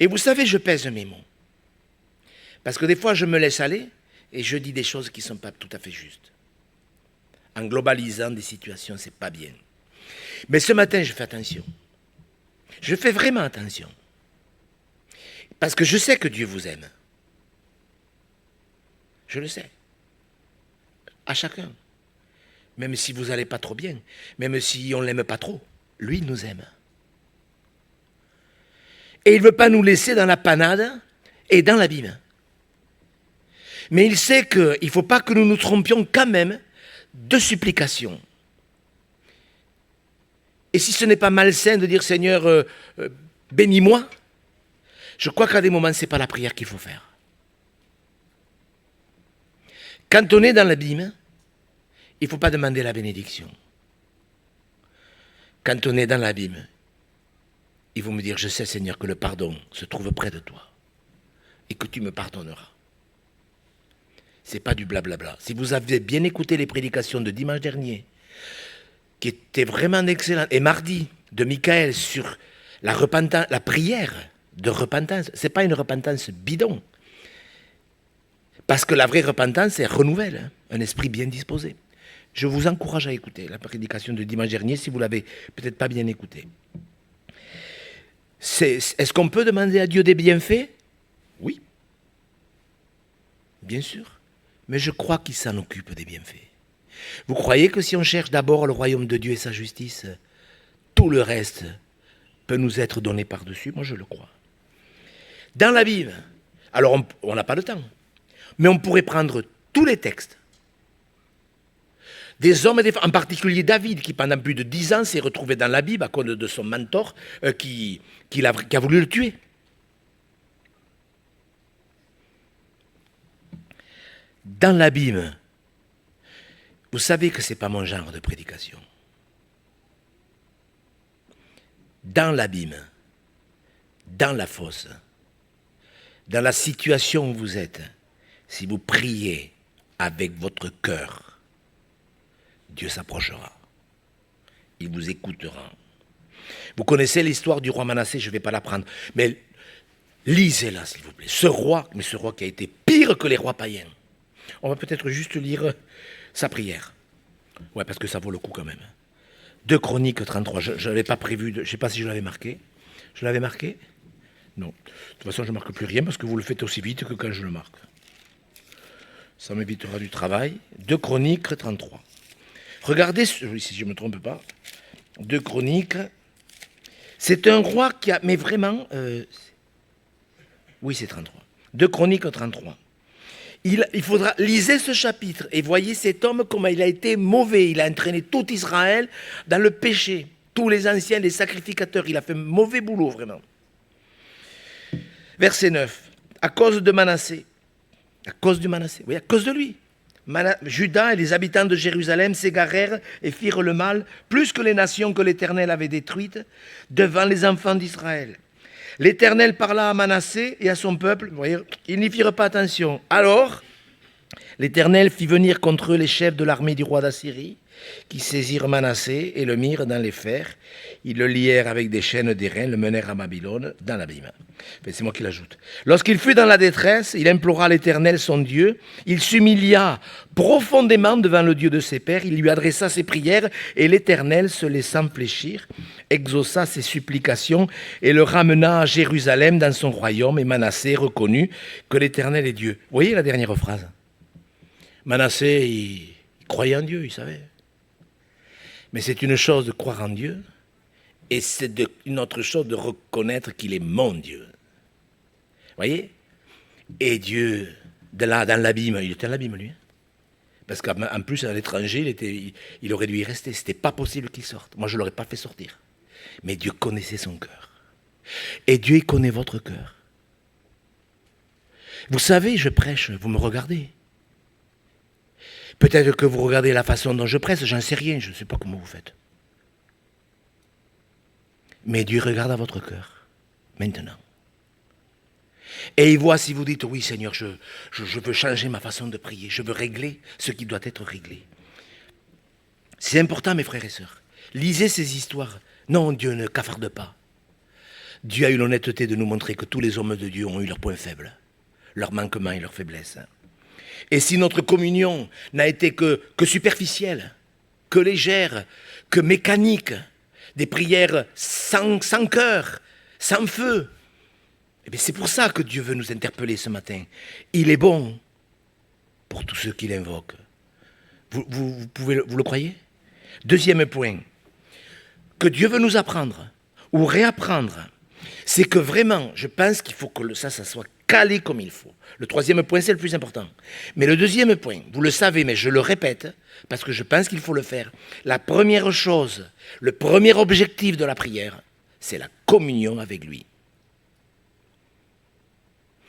Et vous savez, je pèse mes mots. Parce que des fois, je me laisse aller et je dis des choses qui ne sont pas tout à fait justes. En globalisant des situations, ce n'est pas bien. Mais ce matin, je fais attention. Je fais vraiment attention. Parce que je sais que Dieu vous aime. Je le sais. À chacun. Même si vous n'allez pas trop bien. Même si on ne l'aime pas trop. Lui, il nous aime. Et il ne veut pas nous laisser dans la panade et dans l'abîme. Mais il sait qu'il ne faut pas que nous nous trompions quand même de supplication. Et si ce n'est pas malsain de dire Seigneur, bénis-moi, je crois qu'à des moments, ce n'est pas la prière qu'il faut faire. Quand on est dans l'abîme, il ne faut pas demander la bénédiction. Quand on est dans l'abîme, il faut me dire, je sais Seigneur que le pardon se trouve près de toi et que tu me pardonneras. Ce n'est pas du blablabla. Si vous avez bien écouté les prédications de dimanche dernier, qui étaient vraiment excellentes, et mardi, de Michael sur la repentance, la prière de repentance, ce n'est pas une repentance bidon. Parce que la vraie repentance, elle renouvelle un esprit bien disposé. Je vous encourage à écouter la prédication de dimanche dernier si vous ne l'avez peut-être pas bien écoutée. Est-ce qu'on peut demander à Dieu des bienfaits? Oui. Bien sûr. Mais je crois qu'il s'en occupe des bienfaits. Vous croyez que si on cherche d'abord le royaume de Dieu et sa justice, tout le reste peut nous être donné par-dessus? Moi, je le crois. Dans la Bible, alors on n'a pas le temps, mais on pourrait prendre tous les textes, des hommes et des femmes, en particulier David, qui pendant plus de 10 ans s'est retrouvé dans la Bible à cause de son mentor qui a voulu le tuer. Dans l'abîme, vous savez que ce n'est pas mon genre de prédication. Dans l'abîme, dans la fosse, dans la situation où vous êtes, si vous priez avec votre cœur, Dieu s'approchera. Il vous écoutera. Vous connaissez l'histoire du roi Manassé, je ne vais pas la prendre, mais lisez-la s'il vous plaît. Ce roi qui a été pire que les rois païens. On va peut-être juste lire sa prière. Ouais, parce que ça vaut le coup quand même. 2 Chroniques 33, je n'avais pas prévu, je ne sais pas si je l'avais marqué. Je l'avais marqué? Non. De toute façon, je ne marque plus rien parce que vous le faites aussi vite que quand je le marque. Ça m'évitera du travail. 2 Chroniques 33. Regardez, si je ne me trompe pas, 2 Chroniques, c'est un roi qui a, mais vraiment, oui c'est 33, 2 Chroniques 33. Il faudra, lisez ce chapitre et voyez cet homme comment il a été mauvais, il a entraîné tout Israël dans le péché, tous les anciens, les sacrificateurs, il a fait un mauvais boulot vraiment. Verset 9, à cause de Manassé, oui, à cause de lui, Juda et les habitants de Jérusalem s'égarèrent et firent le mal, plus que les nations que l'Éternel avait détruites, devant les enfants d'Israël. L'Éternel parla à Manassé et à son peuple, vous voyez, ils n'y firent pas attention. Alors, l'Éternel fit venir contre eux les chefs de l'armée du roi d'Assyrie, qui saisirent Manassé et le mirent dans les fers. Ils le lièrent avec des chaînes d'airain, le menèrent à Babylone, dans l'abîme. Enfin, c'est moi qui l'ajoute. Lorsqu'il fut dans la détresse, il implora l'Éternel, son Dieu. Il s'humilia profondément devant le Dieu de ses pères. Il lui adressa ses prières, et l'Éternel, se laissant fléchir, exauça ses supplications et le ramena à Jérusalem dans son royaume. Et Manassé reconnut que l'Éternel est Dieu. Vous voyez la dernière phrase? Manassé, il croyait en Dieu, il savait. Mais c'est une chose de croire en Dieu, et c'est une autre chose de reconnaître qu'il est mon Dieu. Vous voyez? Et Dieu, dans l'abîme, il était dans l'abîme, lui. Parce qu'en plus, à l'étranger, il aurait dû y rester. Ce n'était pas possible qu'il sorte. Moi, je ne l'aurais pas fait sortir. Mais Dieu connaissait son cœur. Et Dieu, il connaît votre cœur. Vous savez, je prêche, vous me regardez. Peut-être que vous regardez la façon dont je prêche, j'en sais rien, je ne sais pas comment vous faites. Mais Dieu regarde à votre cœur, maintenant. Et il voit si vous dites, oui Seigneur, je veux changer ma façon de prier, je veux régler ce qui doit être réglé. C'est important, mes frères et sœurs. Lisez ces histoires. Non, Dieu ne cafarde pas. Dieu a eu l'honnêteté de nous montrer que tous les hommes de Dieu ont eu leurs points faibles, leurs manquements et leurs faiblesses. Et si notre communion n'a été que superficielle, que légère, que mécanique, des prières sans cœur, sans feu, eh bien c'est pour ça que Dieu veut nous interpeller ce matin. Il est bon pour tous ceux qui l'invoquent. Vous le croyez? Deuxième point, que Dieu veut nous apprendre ou réapprendre, c'est que vraiment, je pense qu'il faut que ça soit calé comme il faut. Le troisième point, c'est le plus important. Mais le deuxième point, vous le savez, mais je le répète, parce que je pense qu'il faut le faire. La première chose, le premier objectif de la prière, c'est la communion avec lui.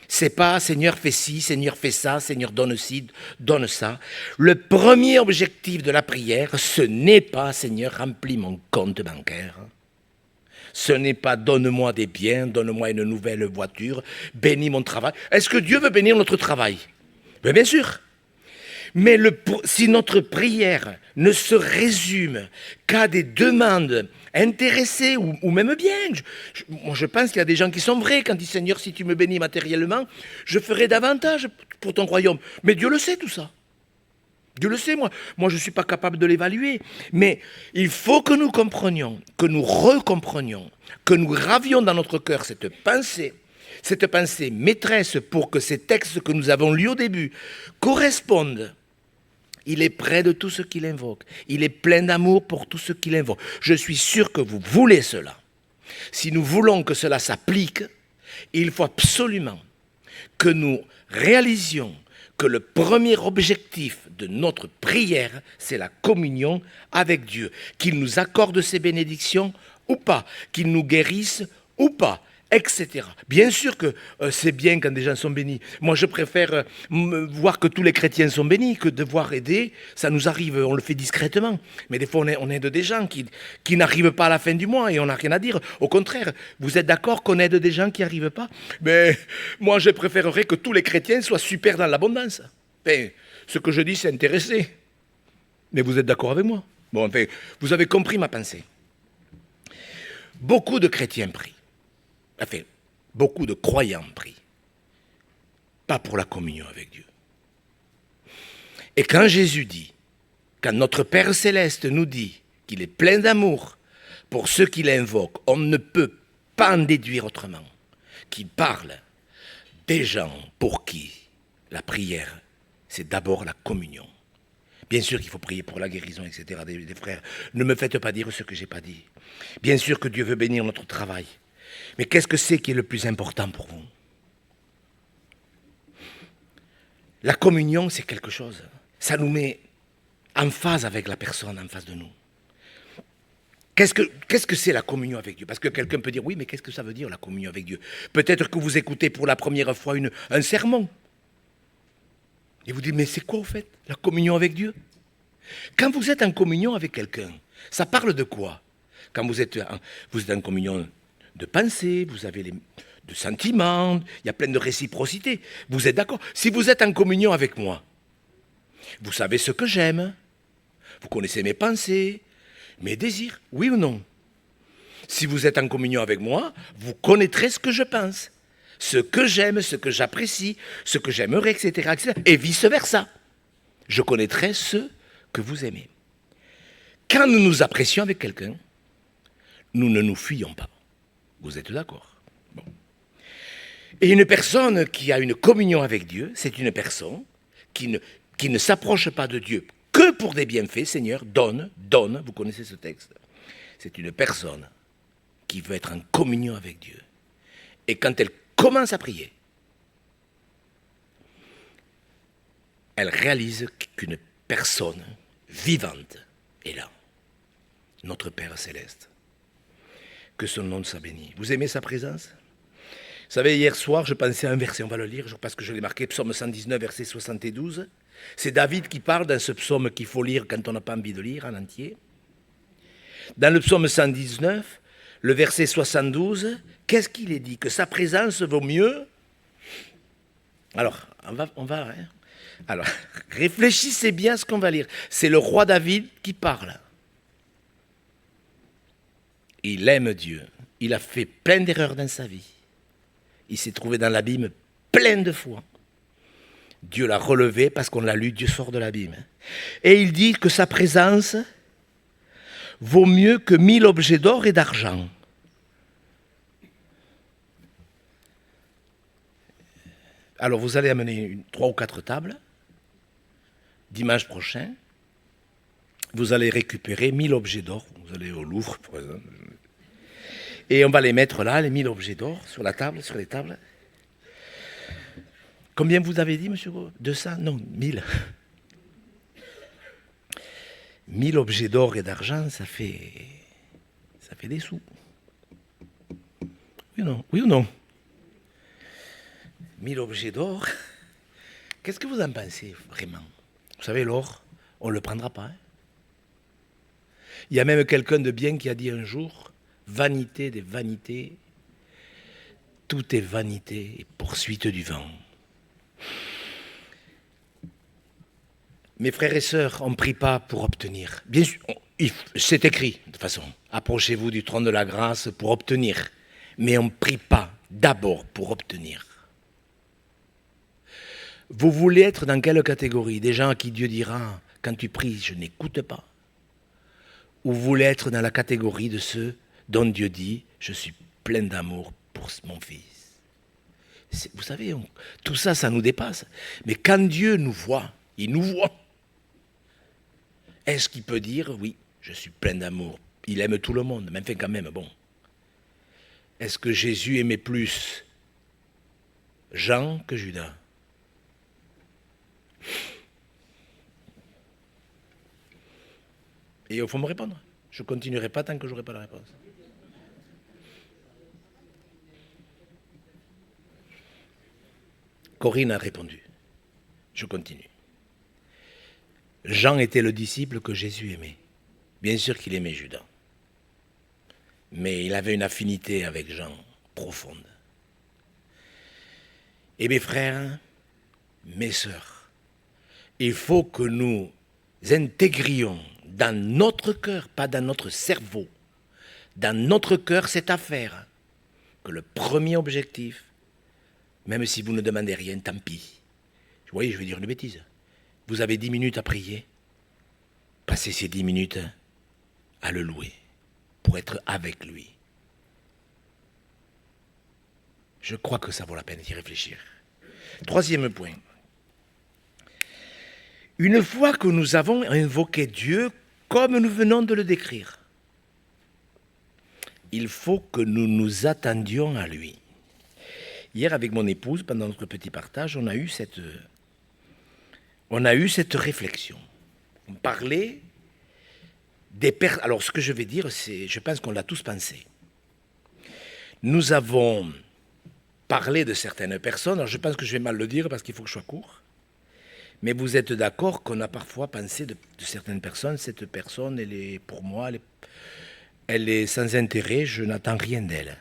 C'est pas Seigneur fais ci, Seigneur fais ça, Seigneur donne ci, donne ça. Le premier objectif de la prière, ce n'est pas Seigneur remplis mon compte bancaire. Ce n'est pas donne-moi des biens, donne-moi une nouvelle voiture, bénis mon travail. Est-ce que Dieu veut bénir notre travail? Bien sûr. Mais si notre prière ne se résume qu'à des demandes intéressées ou même bien, moi je pense qu'il y a des gens qui sont vrais quand ils disent Seigneur, si tu me bénis matériellement, je ferai davantage pour ton royaume. Mais Dieu le sait tout ça. Dieu le sait, moi je ne suis pas capable de l'évaluer. Mais il faut que nous comprenions, que nous recomprenions, que nous gravions dans notre cœur cette pensée maîtresse pour que ces textes que nous avons lus au début correspondent. Il est près de tout ce qu'il invoque. Il est plein d'amour pour tout ce qu'il invoque. Je suis sûr que vous voulez cela. Si nous voulons que cela s'applique, il faut absolument que nous réalisions que le premier objectif de notre prière, c'est la communion avec Dieu. Qu'il nous accorde ses bénédictions ou pas, qu'il nous guérisse ou pas, etc. Bien sûr que c'est bien quand des gens sont bénis. Moi, je préfère voir que tous les chrétiens sont bénis que devoir aider. Ça nous arrive, on le fait discrètement. Mais des fois, on aide des gens qui n'arrivent pas à la fin du mois et on n'a rien à dire. Au contraire, vous êtes d'accord qu'on aide des gens qui n'arrivent pas? Mais moi, je préférerais que tous les chrétiens soient super dans l'abondance. Enfin, ce que je dis, c'est intéressé. Mais vous êtes d'accord avec moi? Bon, enfin, vous avez compris ma pensée. Beaucoup de chrétiens prient. Enfin, beaucoup de croyants prient. Pas pour la communion avec Dieu. Et quand Jésus dit, quand notre Père Céleste nous dit qu'il est plein d'amour pour ceux qui l'invoquent, on ne peut pas en déduire autrement qu'il parle des gens pour qui la prière, c'est d'abord la communion. Bien sûr qu'il faut prier pour la guérison, etc. des frères. Ne me faites pas dire ce que je n'ai pas dit. Bien sûr que Dieu veut bénir notre travail. Mais qu'est-ce que c'est qui est le plus important pour vous? La communion, c'est quelque chose. Ça nous met en phase avec la personne en face de nous. Qu'est-ce que c'est la communion avec Dieu? Parce que quelqu'un peut dire, oui, mais qu'est-ce que ça veut dire la communion avec Dieu? Peut-être que vous écoutez pour la première fois un sermon. Et vous dites, mais c'est quoi au fait, la communion avec Dieu? Quand vous êtes en communion avec quelqu'un, ça parle de quoi? Quand vous êtes en communion de pensée, vous avez de sentiments, il y a plein de réciprocité. Vous êtes d'accord? Si vous êtes en communion avec moi, vous savez ce que j'aime, vous connaissez mes pensées, mes désirs, oui ou non? Si vous êtes en communion avec moi, vous connaîtrez ce que je pense, ce que j'aime, ce que j'apprécie, ce que j'aimerais, etc., etc. Et vice-versa. Je connaîtrai ce que vous aimez. Quand nous nous apprécions avec quelqu'un, nous ne nous fuyons pas. Vous êtes d'accord? Bon. Et une personne qui a une communion avec Dieu, c'est une personne qui ne s'approche pas de Dieu que pour des bienfaits. Seigneur, donne, vous connaissez ce texte. C'est une personne qui veut être en communion avec Dieu. Et quand elle commence à prier, elle réalise qu'une personne vivante est là. Notre Père Céleste. Que son nom soit béni. Vous aimez sa présence? Vous savez, hier soir, je pensais à un verset, on va le lire, parce que je l'ai marqué, psaume 119, verset 72. C'est David qui parle dans ce psaume qu'il faut lire quand on n'a pas envie de lire en entier. Dans le psaume 119, le verset 72, qu'est-ce qu'il est dit? Que sa présence vaut mieux. Alors, on va Alors, réfléchissez bien à ce qu'on va lire. C'est le roi David qui parle. il aime Dieu. Il a fait plein d'erreurs dans sa vie. Il s'est trouvé dans l'abîme plein de fois. Dieu l'a relevé parce qu'on l'a lu, Dieu sort de l'abîme. Et il dit que sa présence vaut mieux que 1000 objets d'or et d'argent. Alors vous allez amener 3 ou 4 tables. Dimanche prochain, vous allez récupérer 1000 objets d'or. Vous allez au Louvre, par exemple. Et on va les mettre là, les 1000 objets d'or, sur la table, sur les tables. Combien vous avez dit, monsieur Gau? 200? Non, 1000. 1000 objets d'or et d'argent, ça fait des sous. Oui ou non? Oui ou non? 1000 objets d'or. Qu'est-ce que vous en pensez, vraiment? Vous savez, l'or, on ne le prendra pas. Hein. Il y a même quelqu'un de bien qui a dit un jour, vanité des vanités, tout est vanité et poursuite du vent. Mes frères et sœurs, on ne prie pas pour obtenir. Bien sûr, c'est écrit, de toute façon. Approchez-vous du trône de la grâce pour obtenir. Mais on ne prie pas d'abord pour obtenir. Vous voulez être dans quelle catégorie? Des gens à qui Dieu dira, quand tu pries, je n'écoute pas. Ou vous voulez être dans la catégorie de ceux dont Dieu dit, je suis plein d'amour pour mon fils. Vous savez, tout ça, ça nous dépasse. Mais quand Dieu nous voit, il nous voit. Est-ce qu'il peut dire, oui, je suis plein d'amour? Il aime tout le monde, mais enfin quand même, bon. Est-ce que Jésus aimait plus Jean que Judas? Et il faut me répondre. Je ne continuerai pas tant que je n'aurai pas la réponse. Corinne a répondu. Je continue. Jean était le disciple que Jésus aimait. Bien sûr qu'il aimait Judas. Mais il avait une affinité avec Jean profonde. Et mes frères, mes sœurs, il faut que nous intégrions dans notre cœur, pas dans notre cerveau, dans notre cœur cette affaire, que le premier objectif, même si vous ne demandez rien, tant pis. Vous voyez, je vais dire une bêtise. Vous avez 10 minutes à prier. Passez ces 10 minutes à le louer, pour être avec lui. Je crois que ça vaut la peine d'y réfléchir. Troisième point. Une fois que nous avons invoqué Dieu comme nous venons de le décrire, il faut que nous nous attendions à lui. Hier, avec mon épouse, pendant notre petit partage, on a eu cette réflexion. On parlait des personnes. Alors, ce que je vais dire, c'est, je pense qu'on l'a tous pensé. Nous avons parlé de certaines personnes. Alors, je pense que je vais mal le dire parce qu'il faut que je sois court. Mais vous êtes d'accord qu'on a parfois pensé de certaines personnes, cette personne, elle est, pour moi, elle est sans intérêt, je n'attends rien d'elle.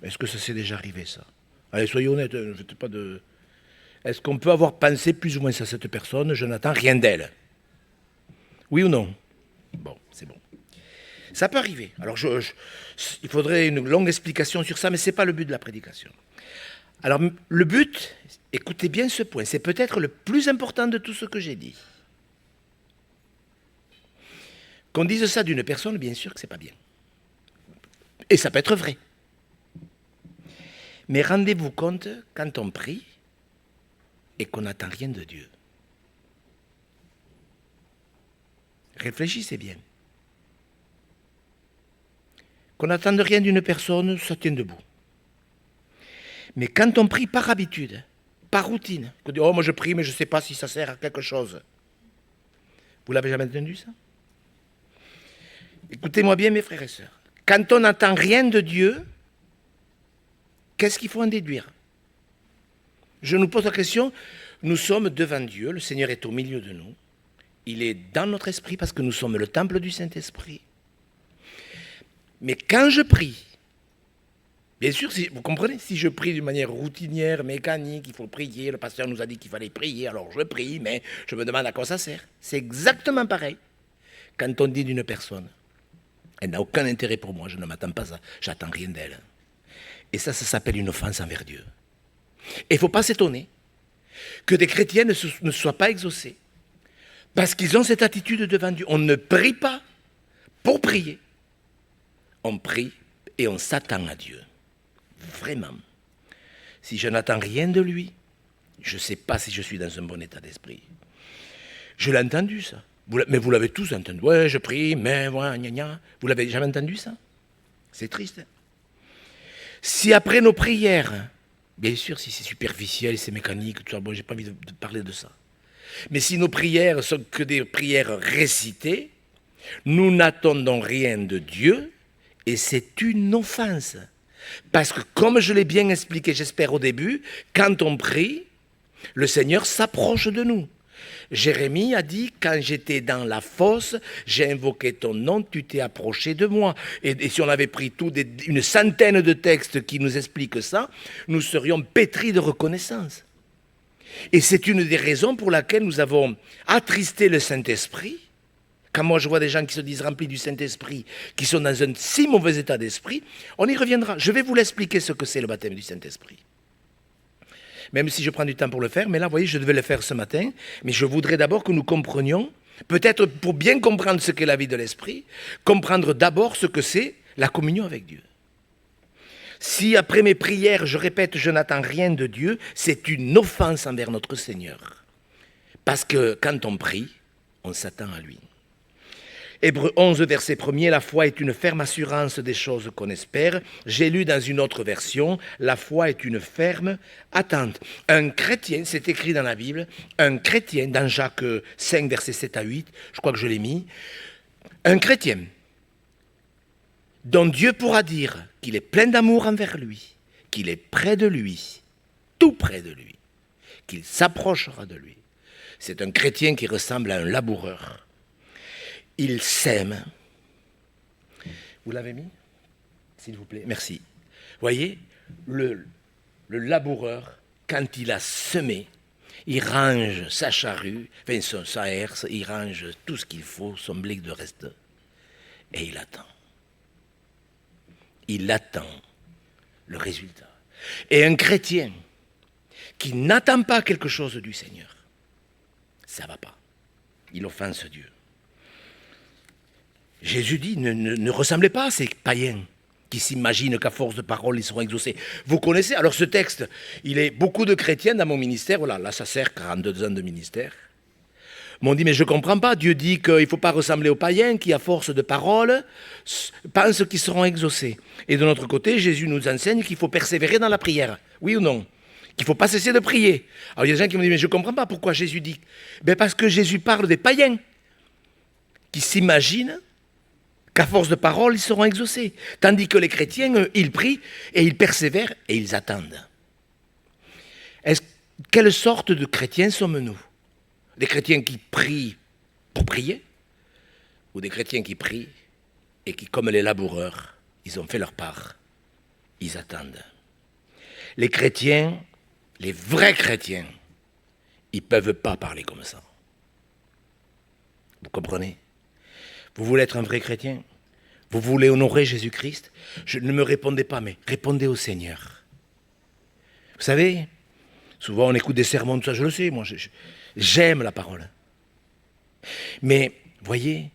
Est-ce que ça s'est déjà arrivé, ça? Allez, soyez honnête, ne faites pas de... Est-ce qu'on peut avoir pensé plus ou moins à cette personne, je n'attends rien d'elle? Oui ou non? Bon, c'est bon. Ça peut arriver. Alors, il faudrait une longue explication sur ça, mais ce n'est pas le but de la prédication. Alors, le but, écoutez bien ce point, c'est peut-être le plus important de tout ce que j'ai dit. Qu'on dise ça d'une personne, bien sûr que ce n'est pas bien. Et ça peut être vrai. Mais rendez-vous compte, quand on prie et qu'on n'attend rien de Dieu. Réfléchissez bien. Qu'on n'attende rien d'une personne, ça tient debout. Mais quand on prie par habitude, par routine, qu'on dit « Oh, moi je prie, mais je ne sais pas si ça sert à quelque chose. » Vous l'avez jamais entendu, ça? Écoutez-moi bien, mes frères et sœurs. Quand on n'attend rien de Dieu, qu'est-ce qu'il faut en déduire? Je nous pose la question, nous sommes devant Dieu, le Seigneur est au milieu de nous, il est dans notre esprit parce que nous sommes le temple du Saint-Esprit. Mais quand je prie, bien sûr, vous comprenez, si je prie d'une manière routinière, mécanique, il faut prier, le pasteur nous a dit qu'il fallait prier, alors je prie, mais je me demande à quoi ça sert. C'est exactement pareil quand on dit d'une personne, Elle n'a aucun intérêt pour moi, je ne m'attends pas à ça, j'attends rien d'elle. Et ça s'appelle une offense envers Dieu. Et il ne faut pas s'étonner que des chrétiens ne soient pas exaucés. Parce qu'ils ont cette attitude devant Dieu. On ne prie pas pour prier. On prie et on s'attend à Dieu. Vraiment. Si je n'attends rien de lui, je ne sais pas si je suis dans un bon état d'esprit. Je l'ai entendu, ça. Mais vous l'avez tous entendu. Ouais, je prie, mais voilà, gna gna. Vous l'avez jamais entendu, ça? C'est triste. Hein? Si après nos prières, bien sûr, si c'est superficiel, c'est mécanique, tout ça, bon, j'ai pas envie de parler de ça. Mais si nos prières sont que des prières récitées, nous n'attendons rien de Dieu et c'est une offense. Parce que comme je l'ai bien expliqué, j'espère au début, quand on prie, le Seigneur s'approche de nous. Jérémie a dit, quand j'étais dans la fosse, j'ai invoqué ton nom, tu t'es approché de moi. Et si on avait pris une centaine de textes qui nous expliquent ça, nous serions pétris de reconnaissance. Et c'est une des raisons pour laquelle nous avons attristé le Saint-Esprit. Quand moi je vois des gens qui se disent remplis du Saint-Esprit, qui sont dans un si mauvais état d'esprit, on y reviendra. Je vais vous l'expliquer ce que c'est le baptême du Saint-Esprit. Même si je prends du temps pour le faire, mais là, vous voyez, je devais le faire ce matin, mais je voudrais d'abord que nous comprenions, peut-être pour bien comprendre ce qu'est la vie de l'Esprit, comprendre d'abord ce que c'est la communion avec Dieu. Si après mes prières, je répète, je n'attends rien de Dieu, c'est une offense envers notre Seigneur. Parce que quand on prie, on s'attend à lui. Hébreux 11, verset 1er, la foi est une ferme assurance des choses qu'on espère. J'ai lu dans une autre version, la foi est une ferme attente. Un chrétien, c'est écrit dans la Bible, un chrétien, dans Jacques 5, verset 7 à 8, je crois que je l'ai mis, un chrétien dont Dieu pourra dire qu'il est plein d'amour envers lui, qu'il est près de lui, tout près de lui, qu'il s'approchera de lui. C'est un chrétien qui ressemble à un laboureur. Il sème. Vous l'avez mis? S'il vous plaît. Merci. Voyez, le laboureur, quand il a semé, il range sa charrue, enfin sa herse, il range tout ce qu'il faut, son blé de reste, et il attend. Il attend le résultat. Et un chrétien qui n'attend pas quelque chose du Seigneur, ça ne va pas. Il offense Dieu. Jésus dit, ne ressemblez pas à ces païens qui s'imaginent qu'à force de paroles, ils seront exaucés. Vous connaissez, alors ce texte, il est beaucoup de chrétiens dans mon ministère, voilà, là ça sert 42 ans de ministère, m'ont dit, mais je ne comprends pas, Dieu dit qu'il ne faut pas ressembler aux païens qui, à force de paroles, pensent qu'ils seront exaucés. Et de notre côté, Jésus nous enseigne qu'il faut persévérer dans la prière, oui ou non? Qu'il ne faut pas cesser de prier. Alors il y a des gens qui m'ont dit, mais je ne comprends pas pourquoi Jésus dit. Ben parce que Jésus parle des païens qui s'imaginent qu'à force de paroles, ils seront exaucés. Tandis que les chrétiens, eux, ils prient et ils persévèrent et ils attendent. Quelle sorte de chrétiens sommes-nous? Des chrétiens qui prient pour prier? Ou des chrétiens qui prient et qui, comme les laboureurs, ils ont fait leur part, ils attendent. Les chrétiens, les vrais chrétiens, ils ne peuvent pas parler comme ça. Vous comprenez? Vous voulez être un vrai chrétien? Vous voulez honorer Jésus-Christ? Ne me répondez pas, mais répondez au Seigneur. Vous savez, souvent on écoute des sermons, tout ça, je le sais, moi j'aime la parole. Mais, voyez,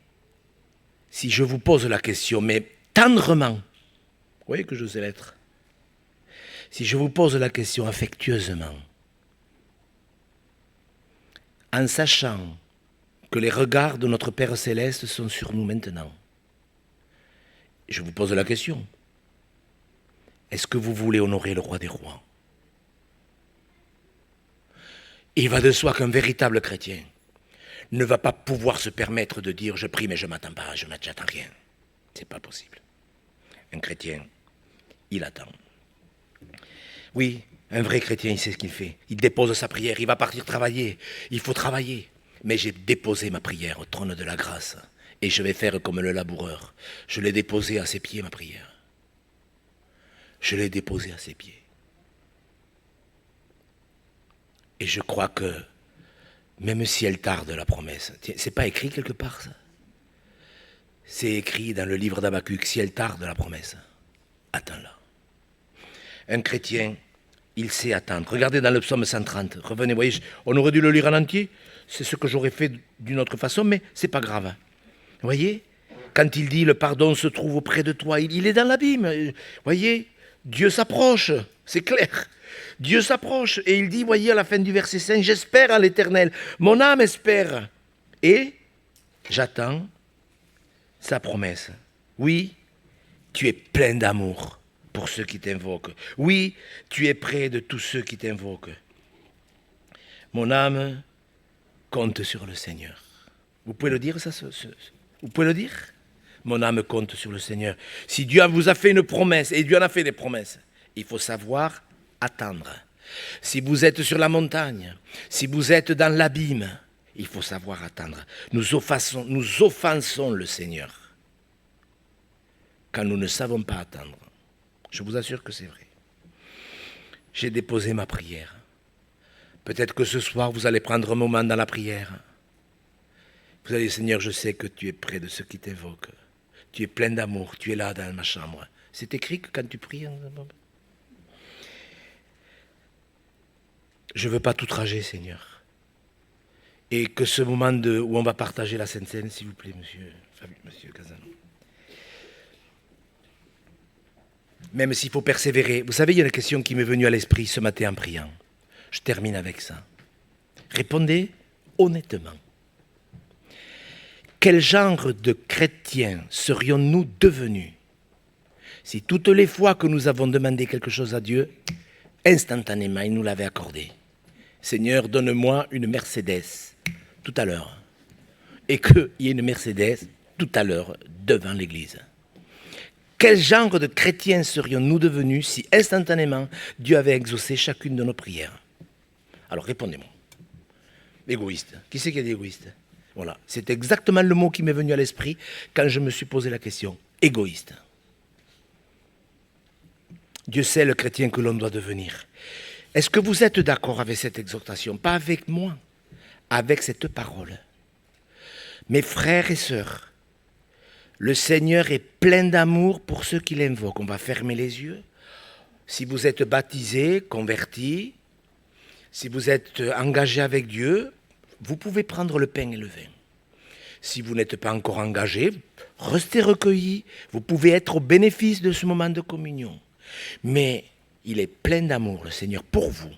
si je vous pose la question, mais tendrement, vous voyez que je sais l'être, si je vous pose la question affectueusement, en sachant que les regards de notre Père Céleste sont sur nous maintenant. Je vous pose la question. Est-ce que vous voulez honorer le roi des rois? Il va de soi qu'un véritable chrétien ne va pas pouvoir se permettre de dire « je prie mais je ne m'attends pas, je n'attends rien ». Ce n'est pas possible. Un chrétien, il attend. Oui, un vrai chrétien, il sait ce qu'il fait. Il dépose sa prière, il va partir travailler. Il faut travailler. Mais j'ai déposé ma prière au trône de la grâce et je vais faire comme le laboureur. Je l'ai déposé à ses pieds, ma prière. Je l'ai déposé à ses pieds. Et je crois que, même si elle tarde, la promesse, c'est pas écrit quelque part ça? C'est écrit dans le livre d'Habacuc, si elle tarde la promesse, attends-la. Un chrétien, il sait attendre. Regardez dans le psaume 130, revenez, voyez, on aurait dû le lire en entier, c'est ce que j'aurais fait d'une autre façon, mais c'est pas grave. Vous voyez, quand il dit le pardon se trouve auprès de toi, il est dans l'abîme. Vous voyez, Dieu s'approche, c'est clair. Dieu s'approche et il dit, voyez à la fin du verset 5, j'espère en l'Éternel, mon âme espère et j'attends sa promesse. Oui, tu es plein d'amour pour ceux qui t'invoquent. Oui, tu es près de tous ceux qui t'invoquent. Mon âme compte sur le Seigneur. Vous pouvez le dire, ça vous pouvez le dire? Mon âme compte sur le Seigneur. Si Dieu vous a fait une promesse, et Dieu en a fait des promesses, il faut savoir attendre. Si vous êtes sur la montagne, si vous êtes dans l'abîme, il faut savoir attendre. Nous offensons le Seigneur quand nous ne savons pas attendre. Je vous assure que c'est vrai. J'ai déposé ma prière. Peut-être que ce soir, vous allez prendre un moment dans la prière. Vous allez dire, Seigneur, je sais que tu es près de ceux qui t'évoquent. Tu es plein d'amour, tu es là dans ma chambre. C'est écrit que quand tu pries, je ne veux pas tout trager, Seigneur. Et que ce moment où on va partager la Sainte Seine, s'il vous plaît, monsieur Casano. Même s'il faut persévérer. Vous savez, il y a une question qui m'est venue à l'esprit ce matin en priant. Je termine avec ça. Répondez honnêtement. Quel genre de chrétiens serions-nous devenus si toutes les fois que nous avons demandé quelque chose à Dieu, instantanément, il nous l'avait accordé? Seigneur, donne-moi une Mercedes tout à l'heure. Et qu'il y ait une Mercedes tout à l'heure devant l'église. Quel genre de chrétiens serions-nous devenus si instantanément Dieu avait exaucé chacune de nos prières? Alors répondez-moi. Égoïste. Qui c'est qui a dit égoïste? Voilà. C'est exactement le mot qui m'est venu à l'esprit quand je me suis posé la question. Égoïste. Dieu sait le chrétien que l'on doit devenir. Est-ce que vous êtes d'accord avec cette exhortation? Pas avec moi, avec cette parole. Mes frères et sœurs, le Seigneur est plein d'amour pour ceux qui l'invoquent. On va fermer les yeux. Si vous êtes baptisé, converti, si vous êtes engagé avec Dieu, vous pouvez prendre le pain et le vin. Si vous n'êtes pas encore engagé, restez recueillis. Vous pouvez être au bénéfice de ce moment de communion. Mais il est plein d'amour, le Seigneur, pour vous.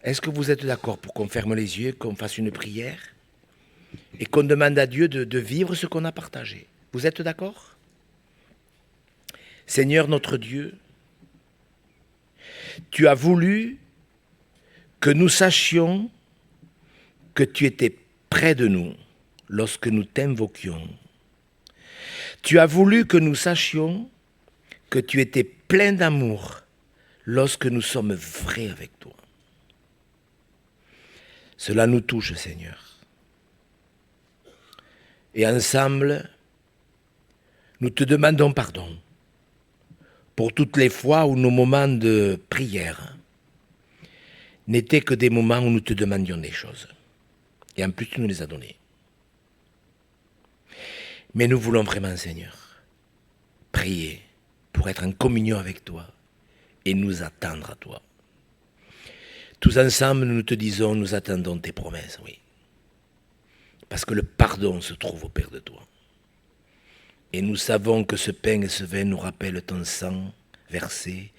Est-ce que vous êtes d'accord pour qu'on ferme les yeux, qu'on fasse une prière et qu'on demande à Dieu de vivre ce qu'on a partagé? Vous êtes d'accord? Seigneur notre Dieu, tu as voulu que nous sachions que tu étais près de nous lorsque nous t'invoquions. Tu as voulu que nous sachions que tu étais plein d'amour lorsque nous sommes vrais avec toi. Cela nous touche, Seigneur. Et ensemble, nous te demandons pardon pour toutes les fois où nos moments de prière n'étaient que des moments où nous te demandions des choses. Et en plus, tu nous les as donnés. Mais nous voulons vraiment, Seigneur, prier pour être en communion avec toi et nous attendre à toi. Tous ensemble, nous te disons, nous attendons tes promesses, oui. Parce que le pardon se trouve auprès de toi. Et nous savons que ce pain et ce vin nous rappellent ton sang versé,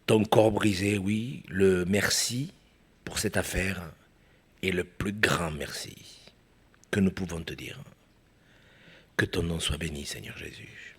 ton corps brisé, oui, le merci pour cette affaire et le plus grand merci que nous pouvons te dire. Que ton nom soit béni, Seigneur Jésus.